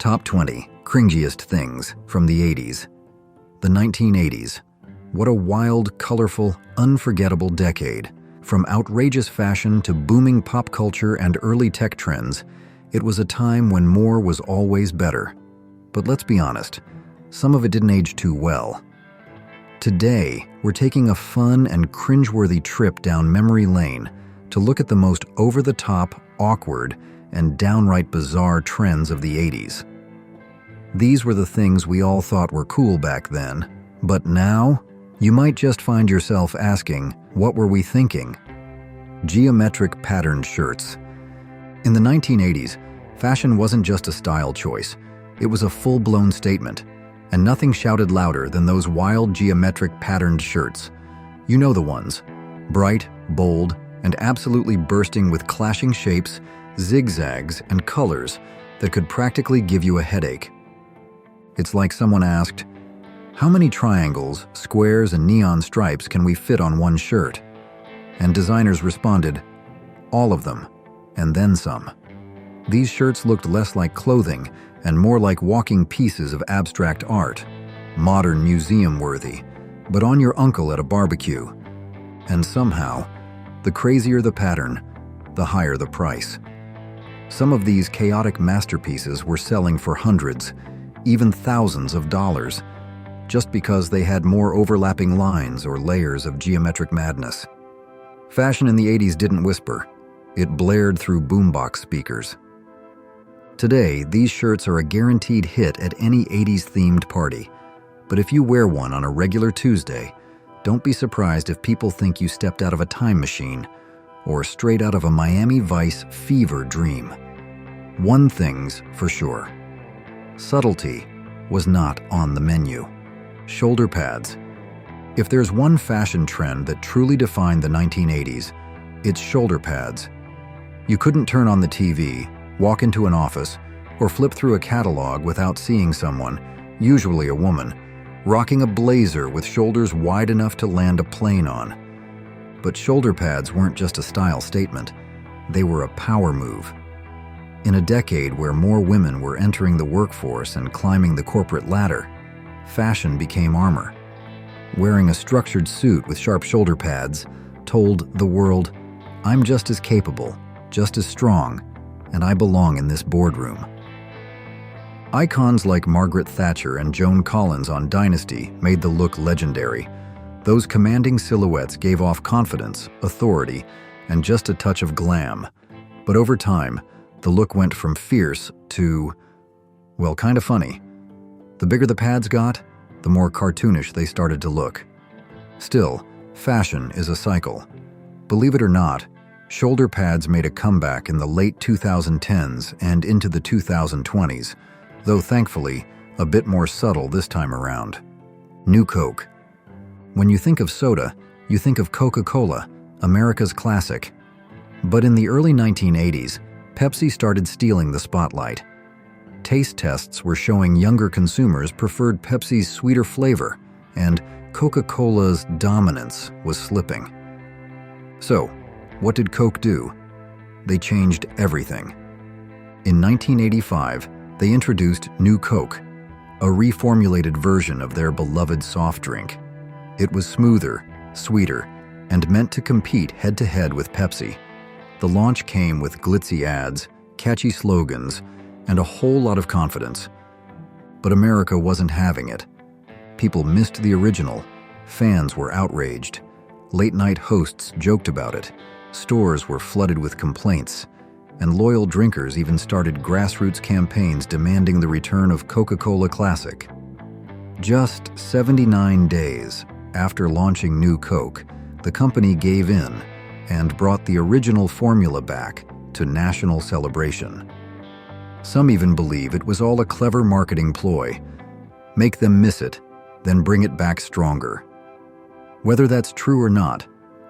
Top 20 Cringiest Things from the 80s. The 1980s. What a wild, colorful, unforgettable decade. From outrageous fashion to booming pop culture and early tech trends, it was a time when more was always better. But let's be honest, some of it didn't age too well. Today, we're taking a fun and cringeworthy trip down memory lane to look at the most over-the-top, awkward, and downright bizarre trends of the 80s. These were the things we all thought were cool back then, but now, you might just find yourself asking, what were we thinking? Geometric patterned shirts. In the 1980s, fashion wasn't just a style choice, it was a full-blown statement, and nothing shouted louder than those wild geometric patterned shirts. You know the ones, bright, bold, and absolutely bursting with clashing shapes, zigzags, and colors that could practically give you a headache. It's like someone asked, how many triangles, squares, and neon stripes can we fit on one shirt? And designers responded, all of them, and then some. These shirts looked less like clothing and more like walking pieces of abstract art, modern museum-worthy, but on your uncle at a barbecue. And somehow, the crazier the pattern, the higher the price. Some of these chaotic masterpieces were selling for hundreds, even thousands of dollars, just because they had more overlapping lines or layers of geometric madness. Fashion in the 80s didn't whisper, it blared through boombox speakers. Today, these shirts are a guaranteed hit at any 80s-themed party, but if you wear one on a regular Tuesday, don't be surprised if people think you stepped out of a time machine or straight out of a Miami Vice fever dream. One thing's for sure. Subtlety was not on the menu. Shoulder pads. If there's one fashion trend that truly defined the 1980s, it's shoulder pads. You couldn't turn on the TV, walk into an office, or flip through a catalog without seeing someone, usually a woman, rocking a blazer with shoulders wide enough to land a plane on. But shoulder pads weren't just a style statement, they were a power move. In a decade where more women were entering the workforce and climbing the corporate ladder, fashion became armor. Wearing a structured suit with sharp shoulder pads told the world, I'm just as capable, just as strong, and I belong in this boardroom. Icons like Margaret Thatcher and Joan Collins on Dynasty made the look legendary. Those commanding silhouettes gave off confidence, authority, and just a touch of glam. But over time, the look went from fierce to, well, kind of funny. The bigger the pads got, the more cartoonish they started to look. Still, fashion is a cycle. Believe it or not, shoulder pads made a comeback in the late 2010s and into the 2020s, though thankfully, a bit more subtle this time around. New Coke. When you think of soda, you think of Coca-Cola, America's classic. But in the early 1980s, Pepsi started stealing the spotlight. Taste tests were showing younger consumers preferred Pepsi's sweeter flavor, and Coca-Cola's dominance was slipping. So, what did Coke do? They changed everything. In 1985, they introduced New Coke, a reformulated version of their beloved soft drink. It was smoother, sweeter, and meant to compete head-to-head with Pepsi. The launch came with glitzy ads, catchy slogans, and a whole lot of confidence. But America wasn't having it. People missed the original, fans were outraged, late-night hosts joked about it, stores were flooded with complaints, and loyal drinkers even started grassroots campaigns demanding the return of Coca-Cola Classic. Just 79 days after launching New Coke, the company gave in and brought the original formula back to national celebration. Some even believe it was all a clever marketing ploy. Make them miss it, then bring it back stronger. Whether that's true or not,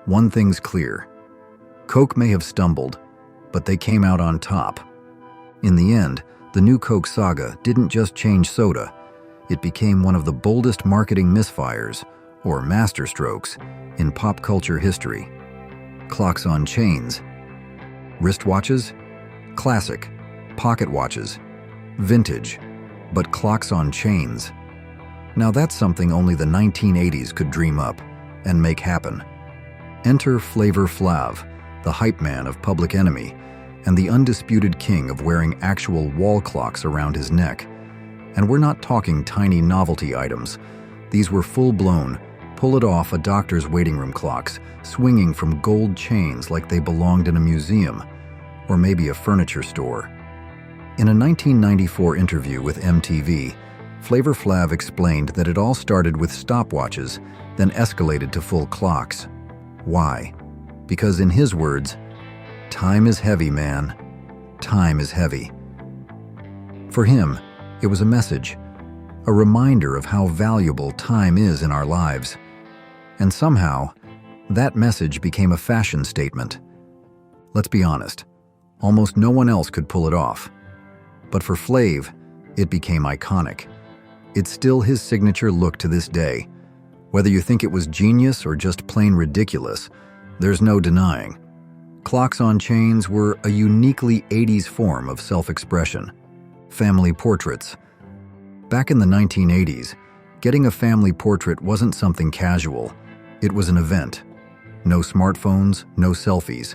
one thing's clear. Coke may have stumbled, but they came out on top. In the end, the New Coke saga didn't just change soda, it became one of the boldest marketing misfires, or masterstrokes, in pop culture history. Clocks on chains. Wristwatches? Classic. Pocket watches. Vintage, but clocks on chains. Now that's something only the 1980s could dream up and make happen. Enter Flavor Flav, the hype man of Public Enemy, and the undisputed king of wearing actual wall clocks around his neck. And we're not talking tiny novelty items. These were full-blown, pull-it-off a doctor's waiting room clocks, swinging from gold chains like they belonged in a museum, or maybe a furniture store. In a 1994 interview with MTV, Flavor Flav explained that it all started with stopwatches, then escalated to full clocks. Why? Because in his words, "Time is heavy, man. Time is heavy." For him, it was a message, a reminder of how valuable time is in our lives. And somehow, that message became a fashion statement. Let's be honest, almost no one else could pull it off. But for Flav, it became iconic. It's still his signature look to this day. Whether you think it was genius or just plain ridiculous, there's no denying. Clocks on chains were a uniquely 80s form of self-expression. Family portraits. Back in the 1980s, getting a family portrait wasn't something casual. It was an event. No smartphones, no selfies.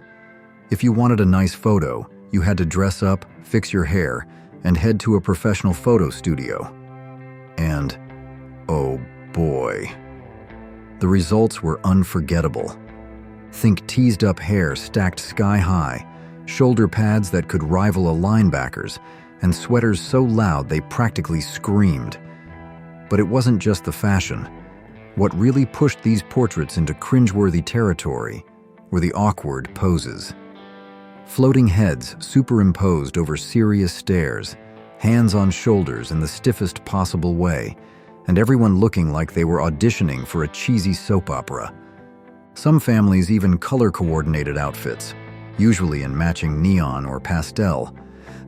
If you wanted a nice photo, you had to dress up, fix your hair, and head to a professional photo studio. And, oh boy, the results were unforgettable. Think teased-up hair stacked sky-high, shoulder pads that could rival a linebacker's, and sweaters so loud they practically screamed. But it wasn't just the fashion. What really pushed these portraits into cringeworthy territory were the awkward poses. Floating heads superimposed over serious stares, hands on shoulders in the stiffest possible way, and everyone looking like they were auditioning for a cheesy soap opera. Some families even color-coordinated outfits, usually in matching neon or pastel,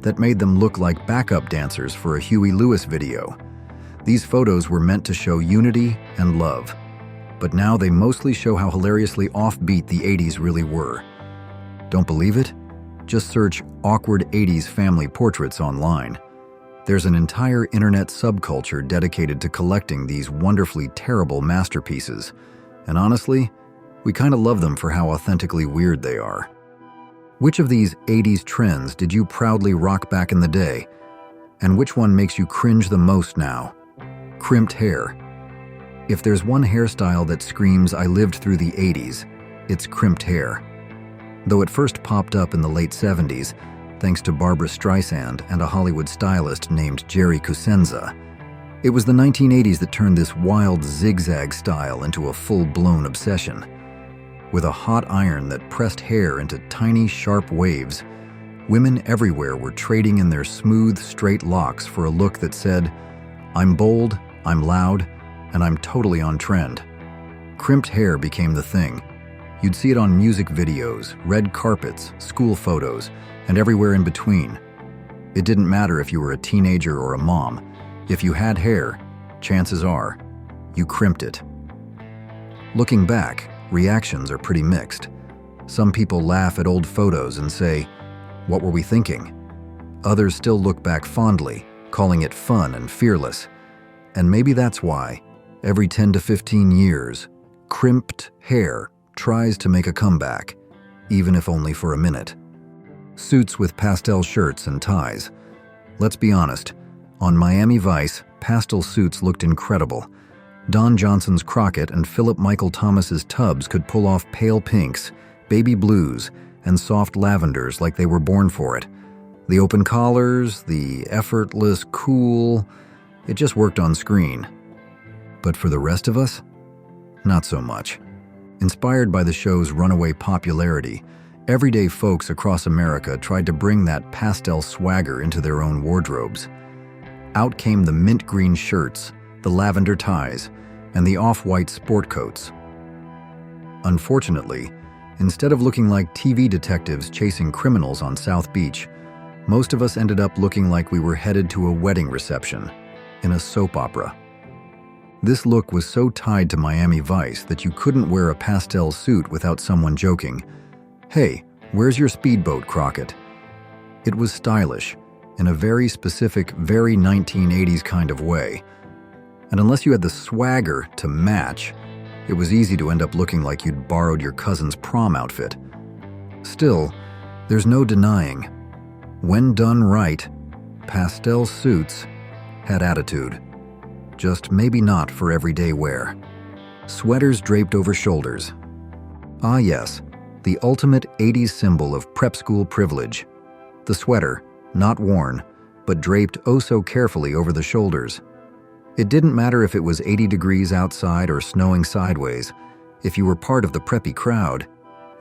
that made them look like backup dancers for a Huey Lewis video. These photos were meant to show unity and love, but now they mostly show how hilariously offbeat the 80s really were. Don't believe it? Just search awkward 80s family portraits online. There's an entire internet subculture dedicated to collecting these wonderfully terrible masterpieces, and honestly, we kind of love them for how authentically weird they are. Which of these 80s trends did you proudly rock back in the day? And which one makes you cringe the most now? Crimped hair. If there's one hairstyle that screams "I lived through the 80s, it's crimped hair. Though it first popped up in the late 70s, thanks to Barbra Streisand and a Hollywood stylist named Jerry Cosenza, it was the 1980s that turned this wild zigzag style into a full-blown obsession. With a hot iron that pressed hair into tiny, sharp waves, women everywhere were trading in their smooth, straight locks for a look that said, "I'm bold, I'm loud, and I'm totally on trend." Crimped hair became the thing. You'd see it on music videos, red carpets, school photos, and everywhere in between. It didn't matter if you were a teenager or a mom. If you had hair, chances are, you crimped it. Looking back, reactions are pretty mixed. Some people laugh at old photos and say, "What were we thinking?" Others still look back fondly, calling it fun and fearless. And maybe that's why, every 10 to 15 years, crimped hair tries to make a comeback, even if only for a minute. Suits with pastel shirts and ties. Let's be honest, on Miami Vice, pastel suits looked incredible. Don Johnson's Crockett and Philip Michael Thomas's Tubbs could pull off pale pinks, baby blues, and soft lavenders like they were born for it. The open collars, the effortless cool, it just worked on screen. But for the rest of us, not so much. Inspired by the show's runaway popularity, everyday folks across America tried to bring that pastel swagger into their own wardrobes. Out came the mint green shirts, the lavender ties, and the off-white sport coats. Unfortunately, instead of looking like TV detectives chasing criminals on South Beach, most of us ended up looking like we were headed to a wedding reception in a soap opera. This look was so tied to Miami Vice that you couldn't wear a pastel suit without someone joking, "Hey, where's your speedboat, Crockett?" It was stylish, in a very specific, very 1980s kind of way. And unless you had the swagger to match, it was easy to end up looking like you'd borrowed your cousin's prom outfit. Still, there's no denying, when done right, pastel suits had attitude. Just maybe not for everyday wear. Sweaters draped over shoulders. Ah yes, the ultimate 80s symbol of prep school privilege. The sweater, not worn, but draped oh so carefully over the shoulders. It didn't matter if it was 80 degrees outside or snowing sideways. If you were part of the preppy crowd,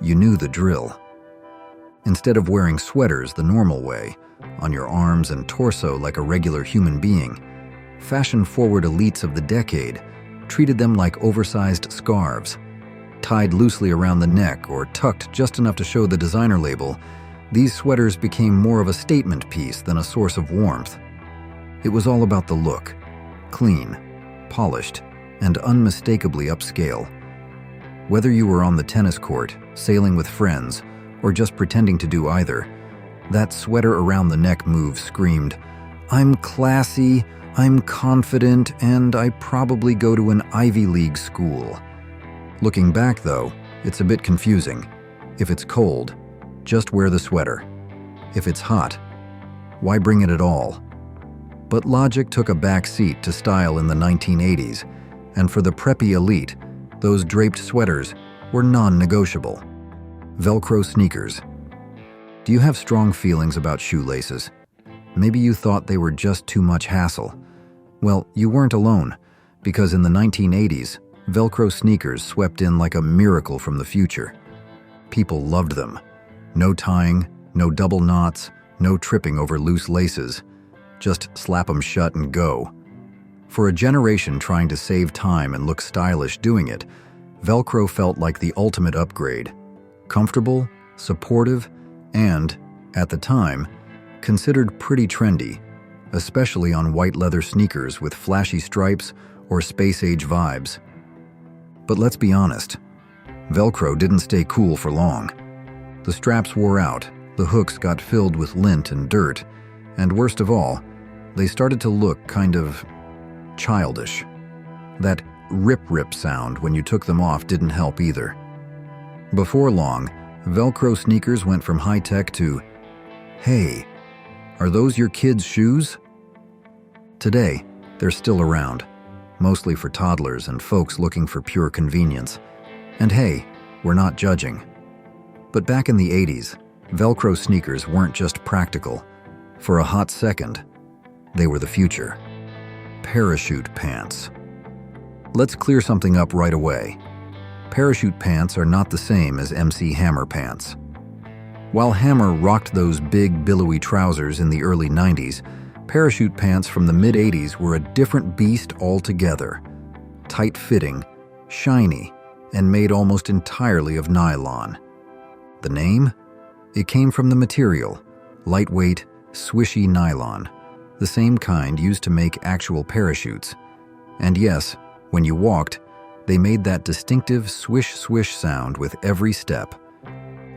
you knew the drill. Instead of wearing sweaters the normal way, on your arms and torso like a regular human being, fashion-forward elites of the decade treated them like oversized scarves. Tied loosely around the neck or tucked just enough to show the designer label, these sweaters became more of a statement piece than a source of warmth. It was all about the look, clean, polished, and unmistakably upscale. Whether you were on the tennis court, sailing with friends, or just pretending to do either, that sweater around the neck move screamed, "I'm classy, I'm confident, and I probably go to an Ivy League school." Looking back though, it's a bit confusing. If it's cold, just wear the sweater. If it's hot, why bring it at all? But logic took a back seat to style in the 1980s, and for the preppy elite, those draped sweaters were non-negotiable. Velcro sneakers. Do you have strong feelings about shoelaces? Maybe you thought they were just too much hassle. Well, you weren't alone, because in the 1980s, Velcro sneakers swept in like a miracle from the future. People loved them. No tying, no double knots, no tripping over loose laces. Just slap them shut and go. For a generation trying to save time and look stylish doing it, Velcro felt like the ultimate upgrade. Comfortable, supportive, and, at the time, considered pretty trendy, especially on white leather sneakers with flashy stripes or space-age vibes. But let's be honest, Velcro didn't stay cool for long. The straps wore out, the hooks got filled with lint and dirt, and worst of all, they started to look kind of childish. That rip-rip sound when you took them off didn't help either. Before long, Velcro sneakers went from high-tech to, "Hey, are those your kids' shoes?" Today, they're still around, mostly for toddlers and folks looking for pure convenience. And hey, we're not judging. But back in the 80s, Velcro sneakers weren't just practical. For a hot second, they were the future. Parachute pants. Let's clear something up right away. Parachute pants are not the same as MC Hammer pants. While Hammer rocked those big, billowy trousers in the early 90s, parachute pants from the mid-80s were a different beast altogether. Tight-fitting, shiny, and made almost entirely of nylon. The name? It came from the material, lightweight, swishy nylon, the same kind used to make actual parachutes. And yes, when you walked, they made that distinctive swish-swish sound with every step.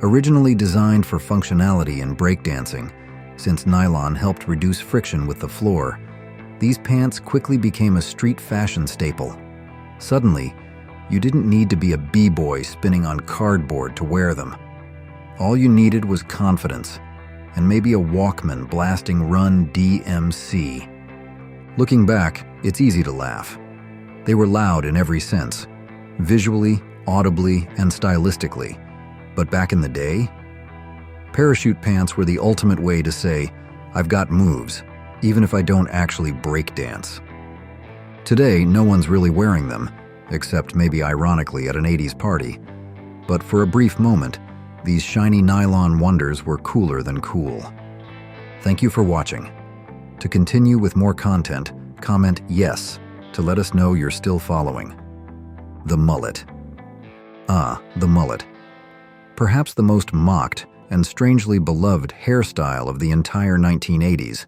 Originally designed for functionality in breakdancing, since nylon helped reduce friction with the floor, these pants quickly became a street fashion staple. Suddenly, you didn't need to be a b-boy spinning on cardboard to wear them. All you needed was confidence, and maybe a Walkman blasting Run DMC. Looking back, it's easy to laugh. They were loud in every sense, visually, audibly, and stylistically. But back in the day, parachute pants were the ultimate way to say, "I've got moves, even if I don't actually break dance." Today, no one's really wearing them, except maybe ironically at an 80s party. But for a brief moment, these shiny nylon wonders were cooler than cool. Thank you for watching. To continue with more content, comment "yes" to let us know you're still following. The mullet. Ah, the mullet. Perhaps the most mocked and strangely beloved hairstyle of the entire 1980s.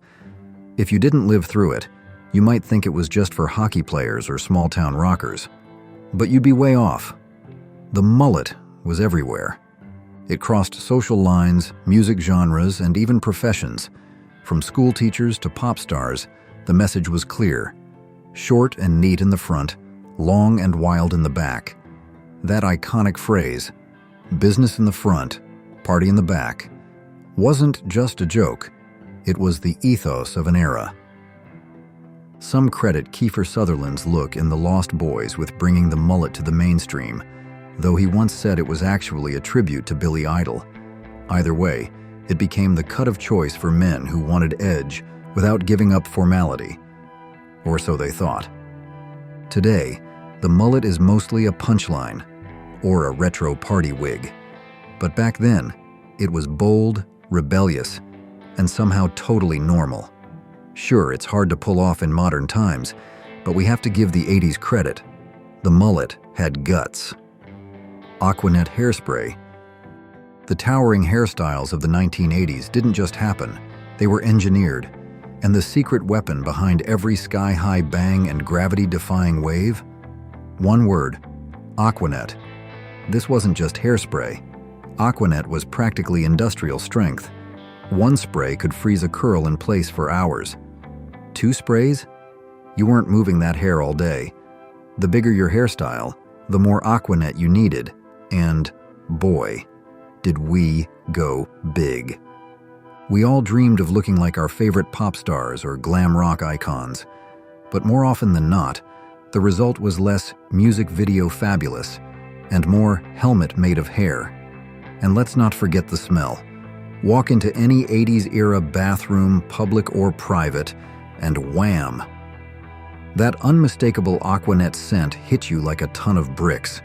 If you didn't live through it, you might think it was just for hockey players or small-town rockers. But you'd be way off. The mullet was everywhere. It crossed social lines, music genres, and even professions. From school teachers to pop stars, the message was clear. Short and neat in the front, long and wild in the back. That iconic phrase, business in the front, party in the back, wasn't just a joke. It was the ethos of an era. Some credit Kiefer Sutherland's look in The Lost Boys with bringing the mullet to the mainstream, though he once said it was actually a tribute to Billy Idol. Either way, it became the cut of choice for men who wanted edge without giving up formality. Or so they thought. Today, the mullet is mostly a punchline or a retro party wig. But back then, it was bold, rebellious, and somehow totally normal. Sure, it's hard to pull off in modern times, but we have to give the 80s credit. The mullet had guts. Aquanet Hairspray. The towering hairstyles of the 1980s didn't just happen, they were engineered. And the secret weapon behind every sky-high bang and gravity-defying wave? One word: Aquanet. This wasn't just hairspray. Aquanet was practically industrial strength. One spray could freeze a curl in place for hours. 2 sprays? You weren't moving that hair all day. The bigger your hairstyle, the more Aquanet you needed. And, boy, did we go big. We all dreamed of looking like our favorite pop stars or glam rock icons. But more often than not, the result was less music video fabulous and more helmet made of hair. And let's not forget the smell. Walk into any 80s era bathroom, public or private, and wham! That unmistakable Aquanet scent hit you like a ton of bricks.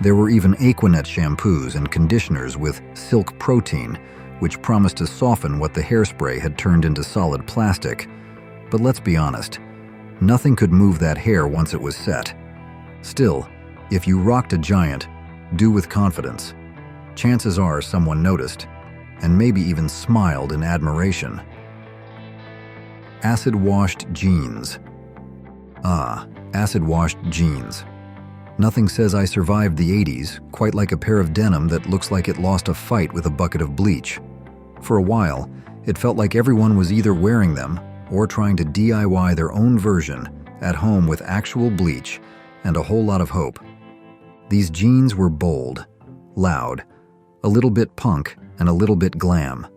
There were even Aquanet shampoos and conditioners with silk protein, which promised to soften what the hairspray had turned into solid plastic. But let's be honest, nothing could move that hair once it was set. Still, if you rocked a giant, do with confidence. Chances are someone noticed, and maybe even smiled in admiration. Acid-washed jeans. Ah, acid-washed jeans. Nothing says I survived the 80s quite like a pair of denim that looks like it lost a fight with a bucket of bleach. For a while, it felt like everyone was either wearing them or trying to DIY their own version at home with actual bleach and a whole lot of hope. These jeans were bold, loud, a little bit punk, and a little bit glam.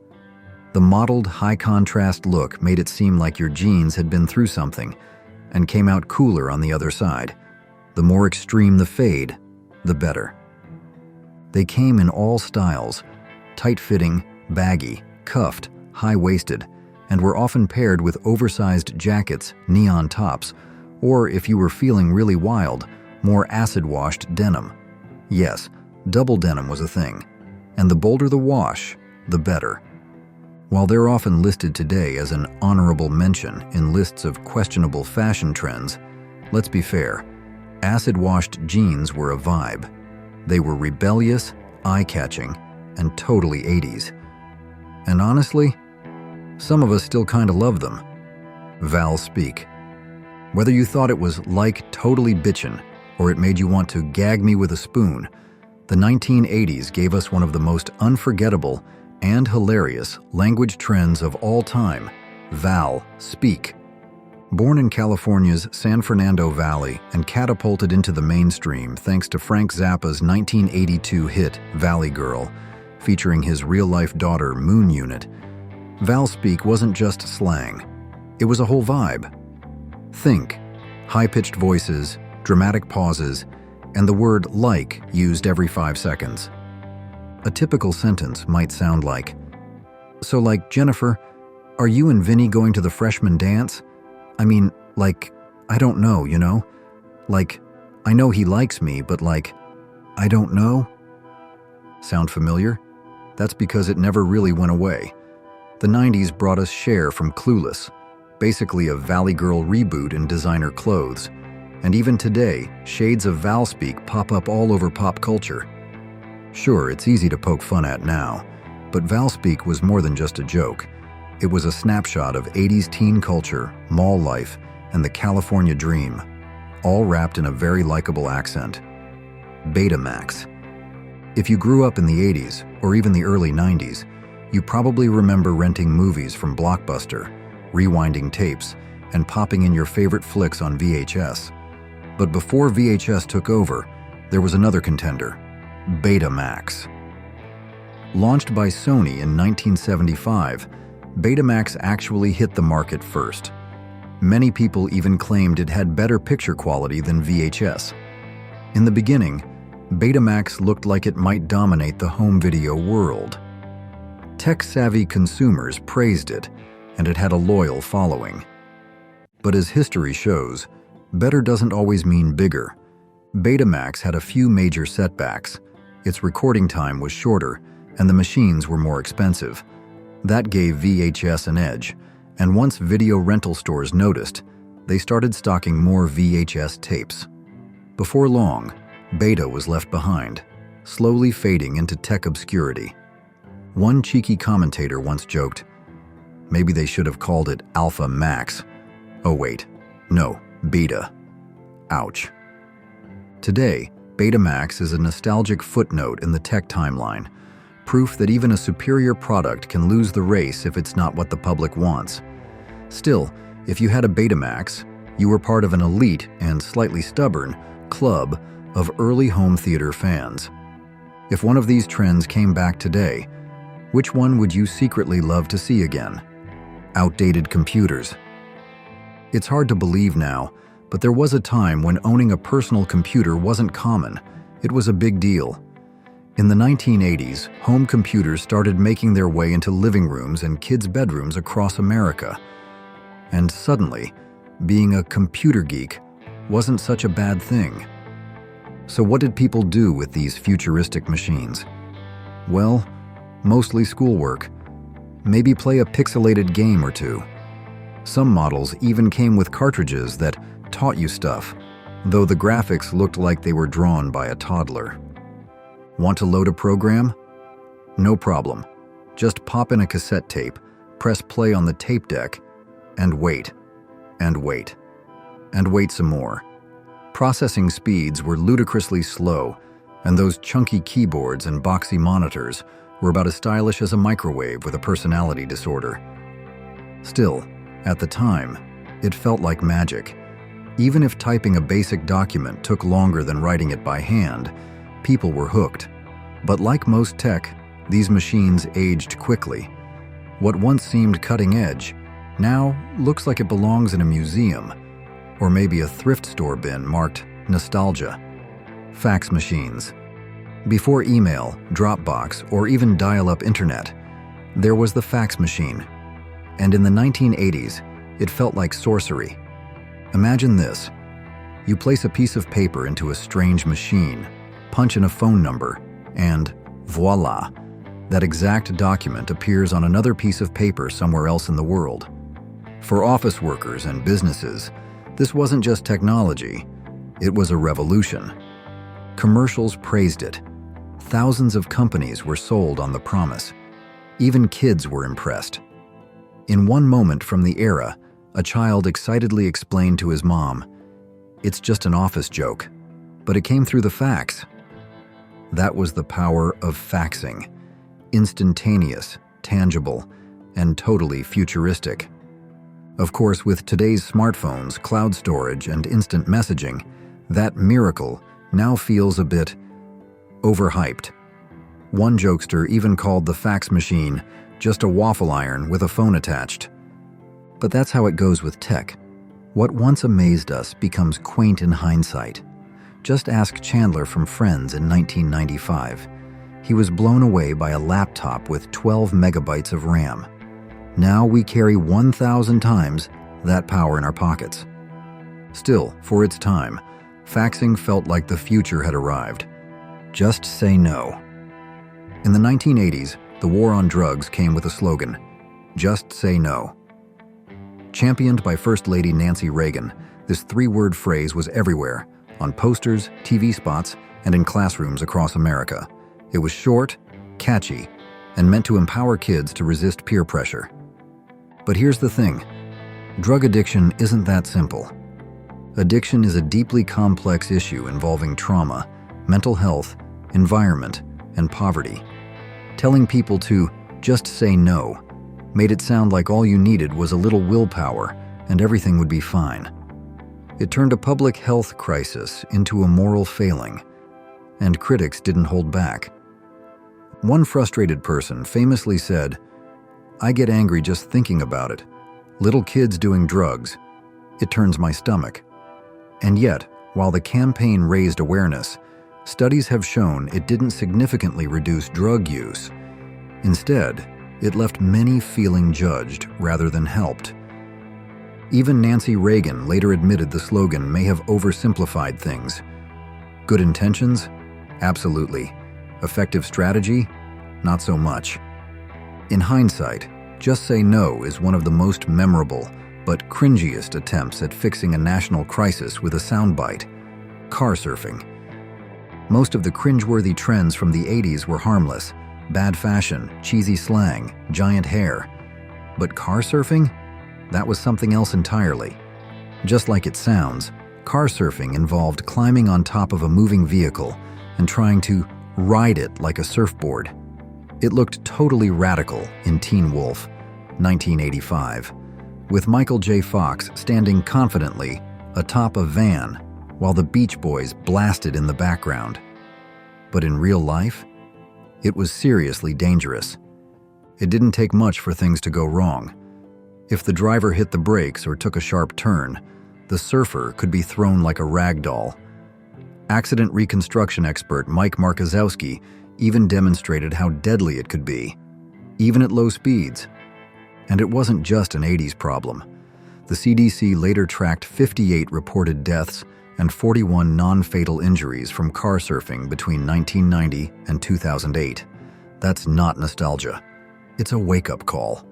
The mottled, high-contrast look made it seem like your jeans had been through something and came out cooler on the other side. The more extreme the fade, the better. They came in all styles, tight-fitting, baggy, cuffed, high-waisted, and were often paired with oversized jackets, neon tops, or if you were feeling really wild, more acid-washed denim. Yes, double denim was a thing, and the bolder the wash, the better. While they're often listed today as an honorable mention in lists of questionable fashion trends, let's be fair, acid-washed jeans were a vibe. They were rebellious, eye-catching, and totally 80s. And honestly, some of us still kinda love them. Val Speak. Whether you thought it was like totally bitchin' or it made you want to gag me with a spoon, the 1980s gave us one of the most unforgettable and hilarious language trends of all time: Val Speak. Born in California's San Fernando Valley and catapulted into the mainstream thanks to Frank Zappa's 1982 hit Valley Girl, featuring his real-life daughter Moon Unit, Val Speak wasn't just slang. It was a whole vibe. Think, high-pitched voices, dramatic pauses, and the word like used every 5 seconds. A typical sentence might sound like, "So like, Jennifer, are you and Vinny going to the freshman dance? I mean, like, I don't know, you know? Like, I know he likes me, but like, I don't know." Sound familiar? That's because it never really went away. The 90s brought us Cher from Clueless, basically a Valley Girl reboot in designer clothes. And even today, shades of Val Speak pop up all over pop culture. Sure, it's easy to poke fun at now, but Val Speak was more than just a joke. It was a snapshot of 80s teen culture, mall life, and the California dream, all wrapped in a very likable accent. Betamax. If you grew up in the 80s, or even the early 90s, You probably remember renting movies from Blockbuster, rewinding tapes, and popping in your favorite flicks on VHS. But before VHS took over, there was another contender, Betamax. Launched by Sony in 1975, Betamax actually hit the market first. Many people even claimed it had better picture quality than VHS. In the beginning, Betamax looked like it might dominate the home video world. Tech-savvy consumers praised it, and it had a loyal following. But as history shows, better doesn't always mean bigger. Betamax had a few major setbacks. Its recording time was shorter, and the machines were more expensive. That gave VHS an edge, and once video rental stores noticed, they started stocking more VHS tapes. Before long, Beta was left behind, slowly fading into tech obscurity. One cheeky commentator once joked, maybe they should have called it Alpha Max. Oh wait, no, Beta. Ouch. Today, Betamax is a nostalgic footnote in the tech timeline, proof that even a superior product can lose the race if it's not what the public wants. Still, if you had a Betamax, you were part of an elite and slightly stubborn club of early home theater fans. If one of these trends came back today, which one would you secretly love to see again? Outdated computers. It's hard to believe now, but there was a time when owning a personal computer wasn't common. It was a big deal. In the 1980s, home computers started making their way into living rooms and kids' bedrooms across America. And suddenly, being a computer geek wasn't such a bad thing. So what did people do with these futuristic machines? Well, mostly schoolwork. Maybe play a pixelated game or two. Some models even came with cartridges that taught you stuff, though the graphics looked like they were drawn by a toddler. Want to load a program? No problem. Just pop in a cassette tape, press play on the tape deck, and wait, and wait, and wait some more. Processing speeds were ludicrously slow, and those chunky keyboards and boxy monitors were about as stylish as a microwave with a personality disorder. Still, at the time, it felt like magic. Even if typing a basic document took longer than writing it by hand, people were hooked. But like most tech, these machines aged quickly. What once seemed cutting edge now looks like it belongs in a museum, or maybe a thrift store bin marked nostalgia. Fax machines. Before email, Dropbox, or even dial-up internet, there was the fax machine. And in the 1980s, it felt like sorcery. Imagine this. You place a piece of paper into a strange machine, punch in a phone number, and voila, that exact document appears on another piece of paper somewhere else in the world. For office workers and businesses, this wasn't just technology, it was a revolution. Commercials praised it. Thousands of companies were sold on the promise. Even kids were impressed. In one moment from the era, a child excitedly explained to his mom, "It's just an office joke, but it came through the fax." That was the power of faxing. Instantaneous, tangible, and totally futuristic. Of course, with today's smartphones, cloud storage, and instant messaging, that miracle now feels a bit overhyped. One jokester even called the fax machine just a waffle iron with a phone attached. But that's how it goes with tech. What once amazed us becomes quaint in hindsight. Just ask Chandler from Friends in 1995. He was blown away by a laptop with 12 megabytes of RAM. Now we carry 1,000 times that power in our pockets. Still, for its time, faxing felt like the future had arrived. Just say no. In the 1980s, the war on drugs came with a slogan, "Just say no." Championed by First Lady Nancy Reagan, this three-word phrase was everywhere, on posters, TV spots, and in classrooms across America. It was short, catchy, and meant to empower kids to resist peer pressure. But here's the thing, drug addiction isn't that simple. Addiction is a deeply complex issue involving trauma, mental health, environment, and poverty. Telling people to "Just say no," made it sound like all you needed was a little willpower and everything would be fine. It turned a public health crisis into a moral failing, and critics didn't hold back. One frustrated person famously said, "I get angry just thinking about it. Little kids doing drugs. It turns my stomach." And yet, while the campaign raised awareness, studies have shown it didn't significantly reduce drug use. Instead, it left many feeling judged rather than helped. Even Nancy Reagan later admitted the slogan may have oversimplified things. Good intentions? Absolutely. Effective strategy? Not so much. In hindsight, "Just Say No" is one of the most memorable but cringiest attempts at fixing a national crisis with a soundbite: car surfing. Most of the cringeworthy trends from the 80s were harmless: bad fashion, cheesy slang, giant hair. But car surfing? That was something else entirely. Just like it sounds, car surfing involved climbing on top of a moving vehicle and trying to ride it like a surfboard. It looked totally radical in Teen Wolf, 1985, with Michael J. Fox standing confidently atop a van while the Beach Boys blasted in the background. But in real life, it was seriously dangerous. It didn't take much for things to go wrong. If the driver hit the brakes or took a sharp turn, the surfer could be thrown like a rag doll. Accident reconstruction expert Mike Markazowski even demonstrated how deadly it could be, even at low speeds. And it wasn't just an 80s problem. The CDC later tracked 58 reported deaths and 41 non-fatal injuries from car surfing between 1990 and 2008. That's not nostalgia. It's a wake-up call.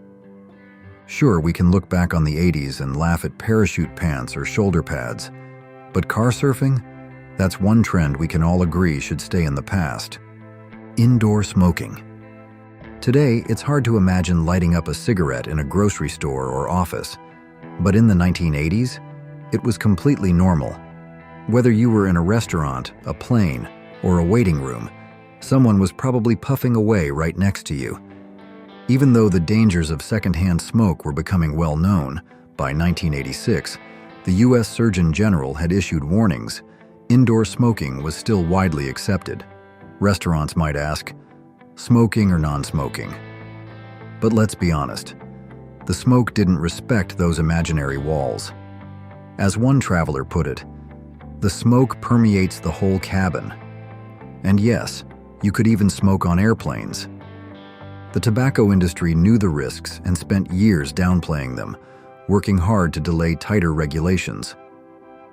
Sure, we can look back on the 80s and laugh at parachute pants or shoulder pads, but car surfing? That's one trend we can all agree should stay in the past. Indoor smoking. Today, it's hard to imagine lighting up a cigarette in a grocery store or office, but in the 1980s, it was completely normal. Whether you were in a restaurant, a plane, or a waiting room, someone was probably puffing away right next to you. Even though the dangers of secondhand smoke were becoming well known, by 1986, the U.S. Surgeon General had issued warnings. Indoor smoking was still widely accepted. Restaurants might ask, smoking or non-smoking? But let's be honest, the smoke didn't respect those imaginary walls. As one traveler put it, the smoke permeates the whole cabin. And yes, you could even smoke on airplanes. The tobacco industry knew the risks and spent years downplaying them, working hard to delay tighter regulations.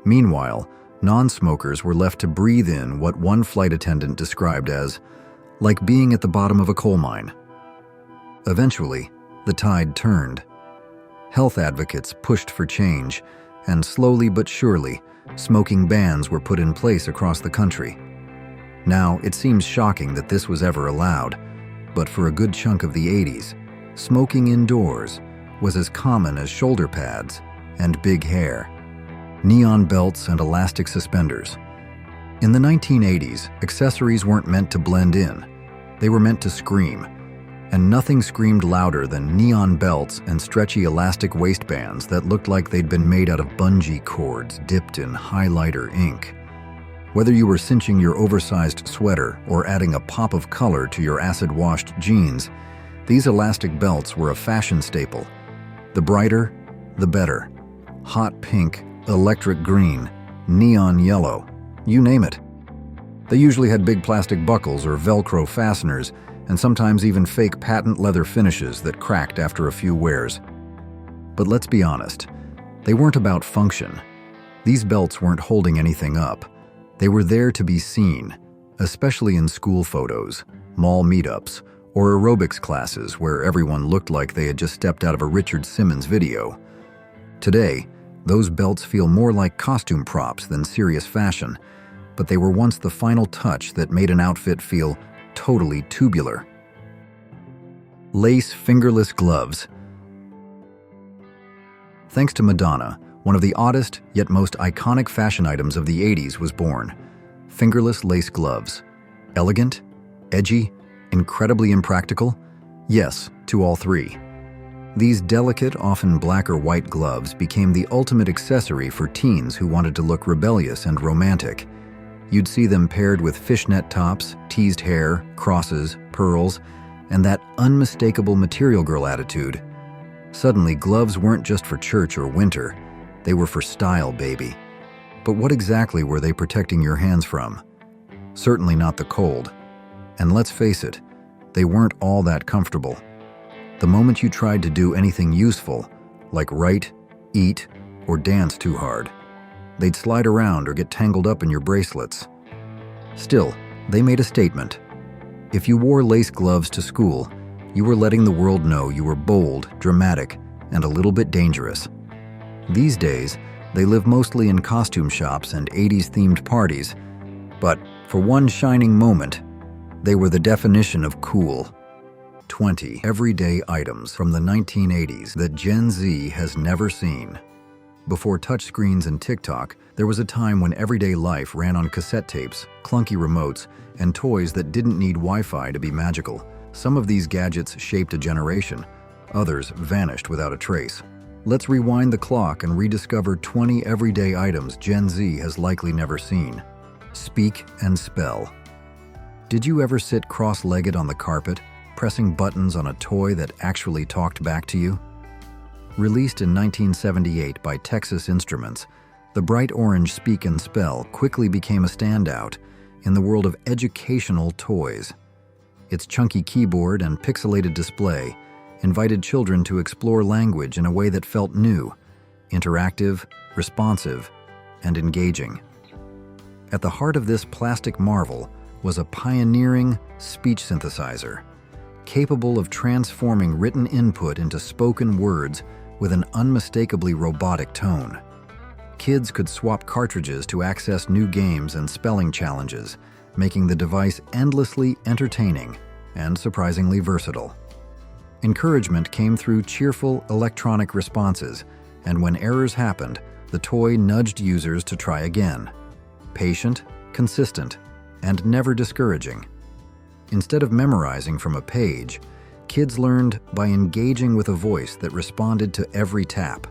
Meanwhile, non-smokers were left to breathe in what one flight attendant described as like being at the bottom of a coal mine. Eventually, the tide turned. Health advocates pushed for change, and slowly but surely, smoking bans were put in place across the country. Now, it seems shocking that this was ever allowed, but for a good chunk of the 80s, smoking indoors was as common as shoulder pads and big hair, neon belts and elastic suspenders. In the 1980s, accessories weren't meant to blend in. They were meant to scream, and nothing screamed louder than neon belts and stretchy elastic waistbands that looked like they'd been made out of bungee cords dipped in highlighter ink. Whether you were cinching your oversized sweater or adding a pop of color to your acid-washed jeans, these elastic belts were a fashion staple. The brighter, the better. Hot pink, electric green, neon yellow, you name it. They usually had big plastic buckles or Velcro fasteners, and sometimes even fake patent leather finishes that cracked after a few wears. But let's be honest, they weren't about function. These belts weren't holding anything up. They were there to be seen, especially in school photos, mall meetups, or aerobics classes where everyone looked like they had just stepped out of a Richard Simmons video. Today, those belts feel more like costume props than serious fashion, but they were once the final touch that made an outfit feel totally tubular. Lace fingerless gloves. Thanks to Madonna, one of the oddest yet most iconic fashion items of the 80s was born. Fingerless lace gloves. Elegant, edgy, incredibly impractical, Yes, to all three. These delicate, often black or white gloves became the ultimate accessory for teens who wanted to look rebellious and romantic. You'd see them paired with fishnet tops, teased hair, crosses, pearls, and that unmistakable material girl attitude. Suddenly, gloves weren't just for church or winter. They were for style, baby. But what exactly were they protecting your hands from? Certainly not the cold. And let's face it, they weren't all that comfortable. The moment you tried to do anything useful, like write, eat, or dance too hard, they'd slide around or get tangled up in your bracelets. Still, they made a statement. If you wore lace gloves to school, you were letting the world know you were bold, dramatic, and a little bit dangerous. These days, they live mostly in costume shops and 80s-themed parties, but for one shining moment, they were the definition of cool. 20 everyday items from the 1980s that Gen Z has never seen. Before touchscreens and TikTok, there was a time when everyday life ran on cassette tapes, clunky remotes, and toys that didn't need Wi-Fi to be magical. Some of these gadgets shaped a generation, others vanished without a trace. Let's rewind the clock and rediscover 20 everyday items Gen Z has likely never seen. Speak and spell. Did you ever sit cross-legged on the carpet, pressing buttons on a toy that actually talked back to you? Released in 1978 by Texas Instruments, the bright orange Speak and Spell quickly became a standout in the world of educational toys. Its chunky keyboard and pixelated display invited children to explore language in a way that felt new, interactive, responsive, and engaging. At the heart of this plastic marvel was a pioneering speech synthesizer, capable of transforming written input into spoken words with an unmistakably robotic tone. Kids could swap cartridges to access new games and spelling challenges, making the device endlessly entertaining and surprisingly versatile. Encouragement came through cheerful electronic responses, and when errors happened, the toy nudged users to try again. Patient, consistent, and never discouraging. Instead of memorizing from a page, kids learned by engaging with a voice that responded to every tap.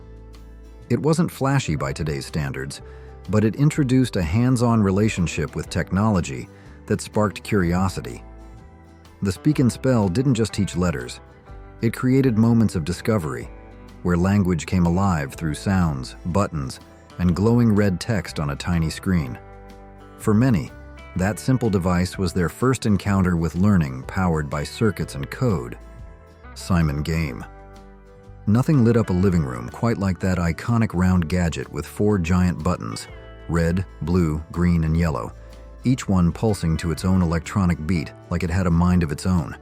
It wasn't flashy by today's standards, but it introduced a hands-on relationship with technology that sparked curiosity. The Speak and Spell didn't just teach letters. It created moments of discovery, where language came alive through sounds, buttons, and glowing red text on a tiny screen. For many, that simple device was their first encounter with learning powered by circuits and code. Simon Game. Nothing lit up a living room quite like that iconic round gadget with 4 giant buttons, red, blue, green, and yellow, each one pulsing to its own electronic beat like it had a mind of its own.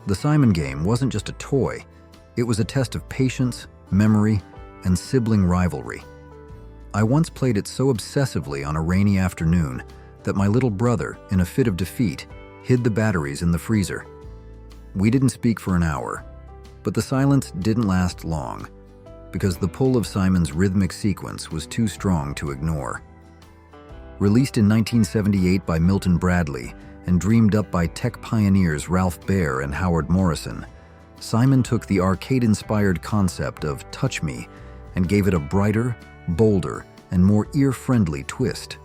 The Simon Game wasn't just a toy, it was a test of patience, memory, and sibling rivalry. I once played it so obsessively on a rainy afternoon that my little brother, in a fit of defeat, hid the batteries in the freezer. We didn't speak for an hour, but the silence didn't last long, because the pull of Simon's rhythmic sequence was too strong to ignore. Released in 1978 by Milton Bradley and dreamed up by tech pioneers Ralph Baer and Howard Morrison, Simon took the arcade-inspired concept of Touch Me and gave it a brighter, bolder, and more ear-friendly twist.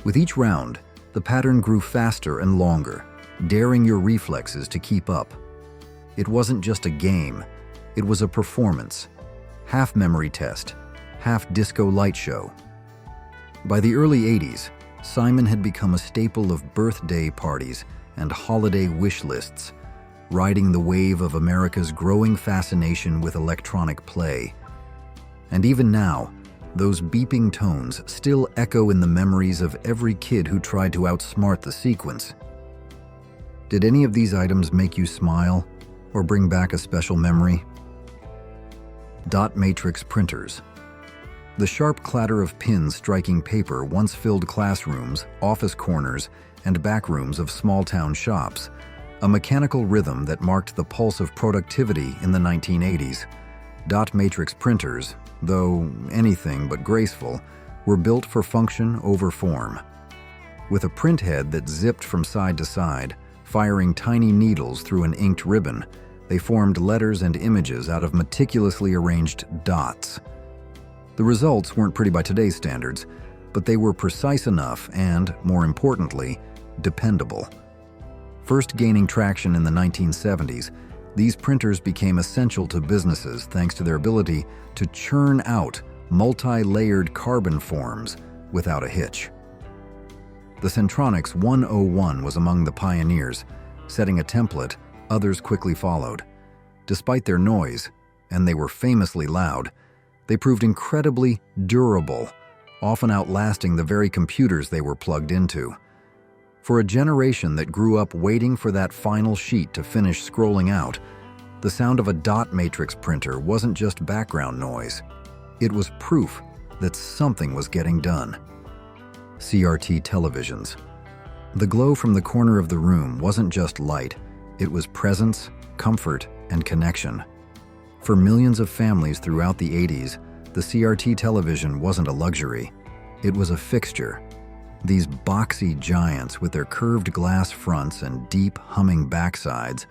With each round, the pattern grew faster and longer, daring your reflexes to keep up. It wasn't just a game, it was a performance. Half memory test, half disco light show. By the early 80s, Simon had become a staple of birthday parties and holiday wish lists, riding the wave of America's growing fascination with electronic play. And even now, those beeping tones still echo in the memories of every kid who tried to outsmart the sequence. Did any of these items make you smile or bring back a special memory? Dot matrix printers. The sharp clatter of pins striking paper once filled classrooms, office corners, and back rooms of small-town shops, a mechanical rhythm that marked the pulse of productivity in the 1980s. Dot matrix printers, though anything but graceful, were built for function over form. With a print head that zipped from side to side, firing tiny needles through an inked ribbon, They formed letters and images out of meticulously arranged dots. The results weren't pretty by today's standards, but they were precise enough and, more importantly, dependable. First gaining traction in the 1970s, these printers became essential to businesses thanks to their ability to churn out multi-layered carbon forms without a hitch. The Centronics 101 was among the pioneers, setting a template others quickly followed. Despite their noise, and they were famously loud, they proved incredibly durable, often outlasting the very computers they were plugged into. For a generation that grew up waiting for that final sheet to finish scrolling out, the sound of a dot matrix printer wasn't just background noise. It was proof that something was getting done. CRT televisions. The glow from the corner of the room wasn't just light, it was presence, comfort, and connection. For millions of families throughout the 80s, the CRT television wasn't a luxury, it was a fixture. These boxy giants with their curved glass fronts and deep, humming backsides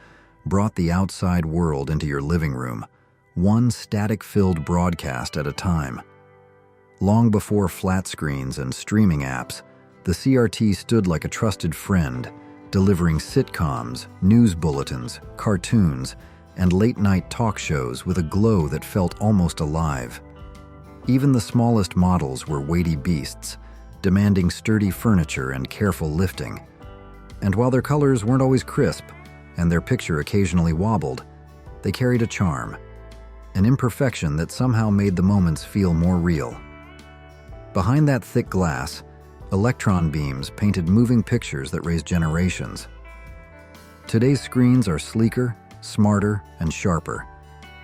brought the outside world into your living room, one static-filled broadcast at a time. Long before flat screens and streaming apps, the CRT stood like a trusted friend, delivering sitcoms, news bulletins, cartoons, and late-night talk shows with a glow that felt almost alive. Even the smallest models were weighty beasts, demanding sturdy furniture and careful lifting. And while their colors weren't always crisp, and their picture occasionally wobbled, they carried a charm, an imperfection that somehow made the moments feel more real. Behind that thick glass, electron beams painted moving pictures that raised generations. Today's screens are sleeker, smarter, and sharper,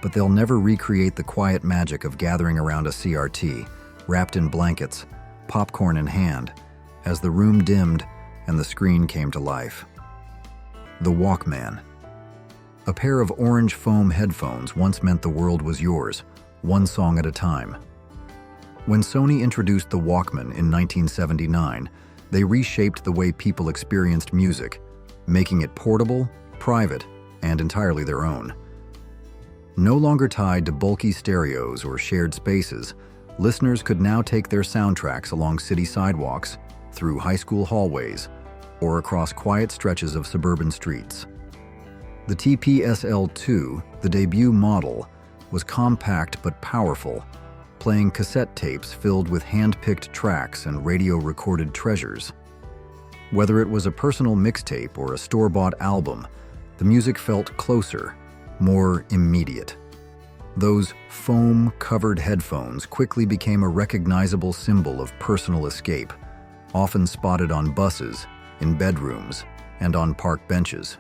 but they'll never recreate the quiet magic of gathering around a CRT, wrapped in blankets, popcorn in hand, as the room dimmed and the screen came to life. The Walkman. A pair of orange foam headphones once meant the world was yours, one song at a time. When Sony introduced the Walkman in 1979, they reshaped the way people experienced music, making it portable, private, and entirely their own. No longer tied to bulky stereos or shared spaces, listeners could now take their soundtracks along city sidewalks, through high school hallways, or across quiet stretches of suburban streets. The TPSL-2, the debut model, was compact but powerful, playing cassette tapes filled with hand-picked tracks and radio-recorded treasures. Whether it was a personal mixtape or a store-bought album, the music felt closer, more immediate. Those foam-covered headphones quickly became a recognizable symbol of personal escape, often spotted on buses, in bedrooms, and on park benches.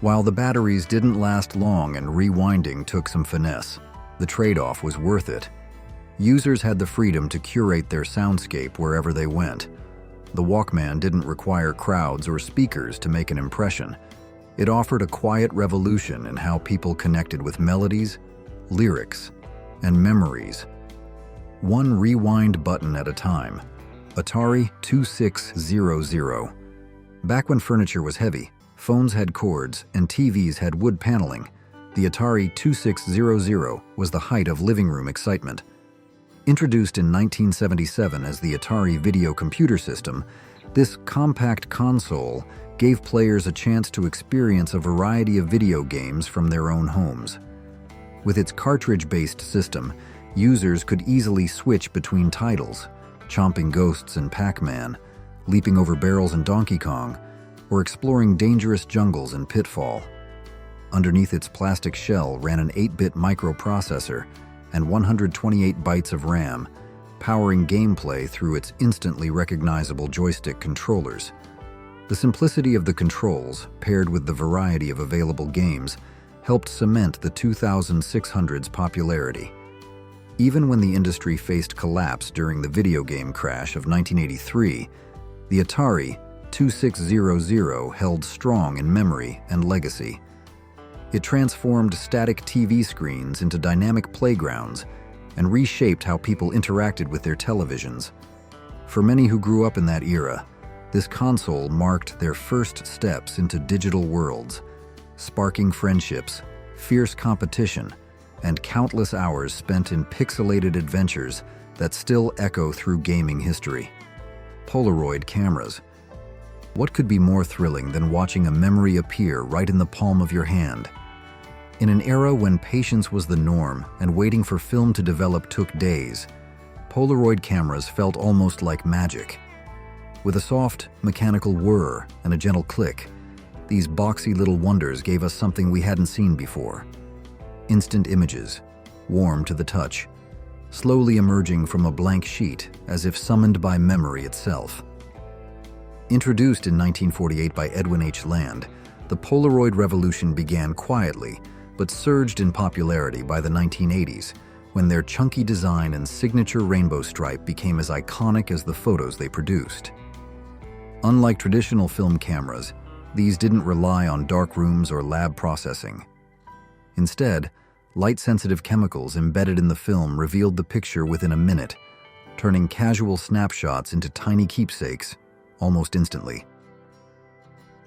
While the batteries didn't last long and rewinding took some finesse, the trade-off was worth it. Users had the freedom to curate their soundscape wherever they went. The Walkman didn't require crowds or speakers to make an impression. It offered a quiet revolution in how people connected with melodies, lyrics, and memories. One rewind button at a time. Atari 2600. Back when furniture was heavy, phones had cords, and TVs had wood paneling, the Atari 2600 was the height of living room excitement. Introduced in 1977 as the Atari Video Computer System, this compact console gave players a chance to experience a variety of video games from their own homes. With its cartridge-based system, users could easily switch between titles, chomping ghosts in Pac-Man, leaping over barrels in Donkey Kong, or exploring dangerous jungles in Pitfall. Underneath its plastic shell ran an 8-bit microprocessor and 128 bytes of RAM, powering gameplay through its instantly recognizable joystick controllers. The simplicity of the controls, paired with the variety of available games, helped cement the 2600's popularity. Even when the industry faced collapse during the video game crash of 1983, the Atari 2600 held strong in memory and legacy. It transformed static TV screens into dynamic playgrounds and reshaped how people interacted with their televisions. For many who grew up in that era, this console marked their first steps into digital worlds, sparking friendships, fierce competition, and countless hours spent in pixelated adventures that still echo through gaming history. Polaroid cameras. What could be more thrilling than watching a memory appear right in the palm of your hand? In an era when patience was the norm and waiting for film to develop took days, Polaroid cameras felt almost like magic. With a soft, mechanical whir and a gentle click, these boxy little wonders gave us something we hadn't seen before. Instant images, warm to the touch, slowly emerging from a blank sheet as if summoned by memory itself. Introduced in 1948 by Edwin H. Land, the Polaroid revolution began quietly but surged in popularity by the 1980s, when their chunky design and signature rainbow stripe became as iconic as the photos they produced. Unlike traditional film cameras, these didn't rely on dark rooms or lab processing. Instead, light-sensitive chemicals embedded in the film revealed the picture within a minute, turning casual snapshots into tiny keepsakes almost instantly.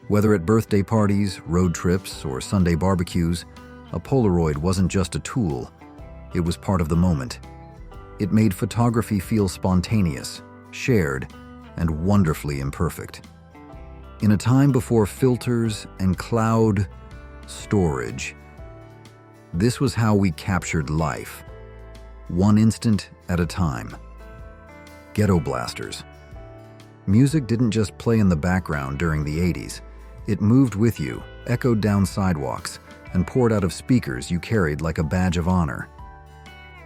Whether at birthday parties, road trips, or Sunday barbecues, a Polaroid wasn't just a tool, it was part of the moment. It made photography feel spontaneous, shared, and wonderfully imperfect. In a time before filters and cloud storage, this was how we captured life, one instant at a time. Ghetto blasters. Music didn't just play in the background during the 80s. It moved with you, echoed down sidewalks, and poured out of speakers you carried like a badge of honor.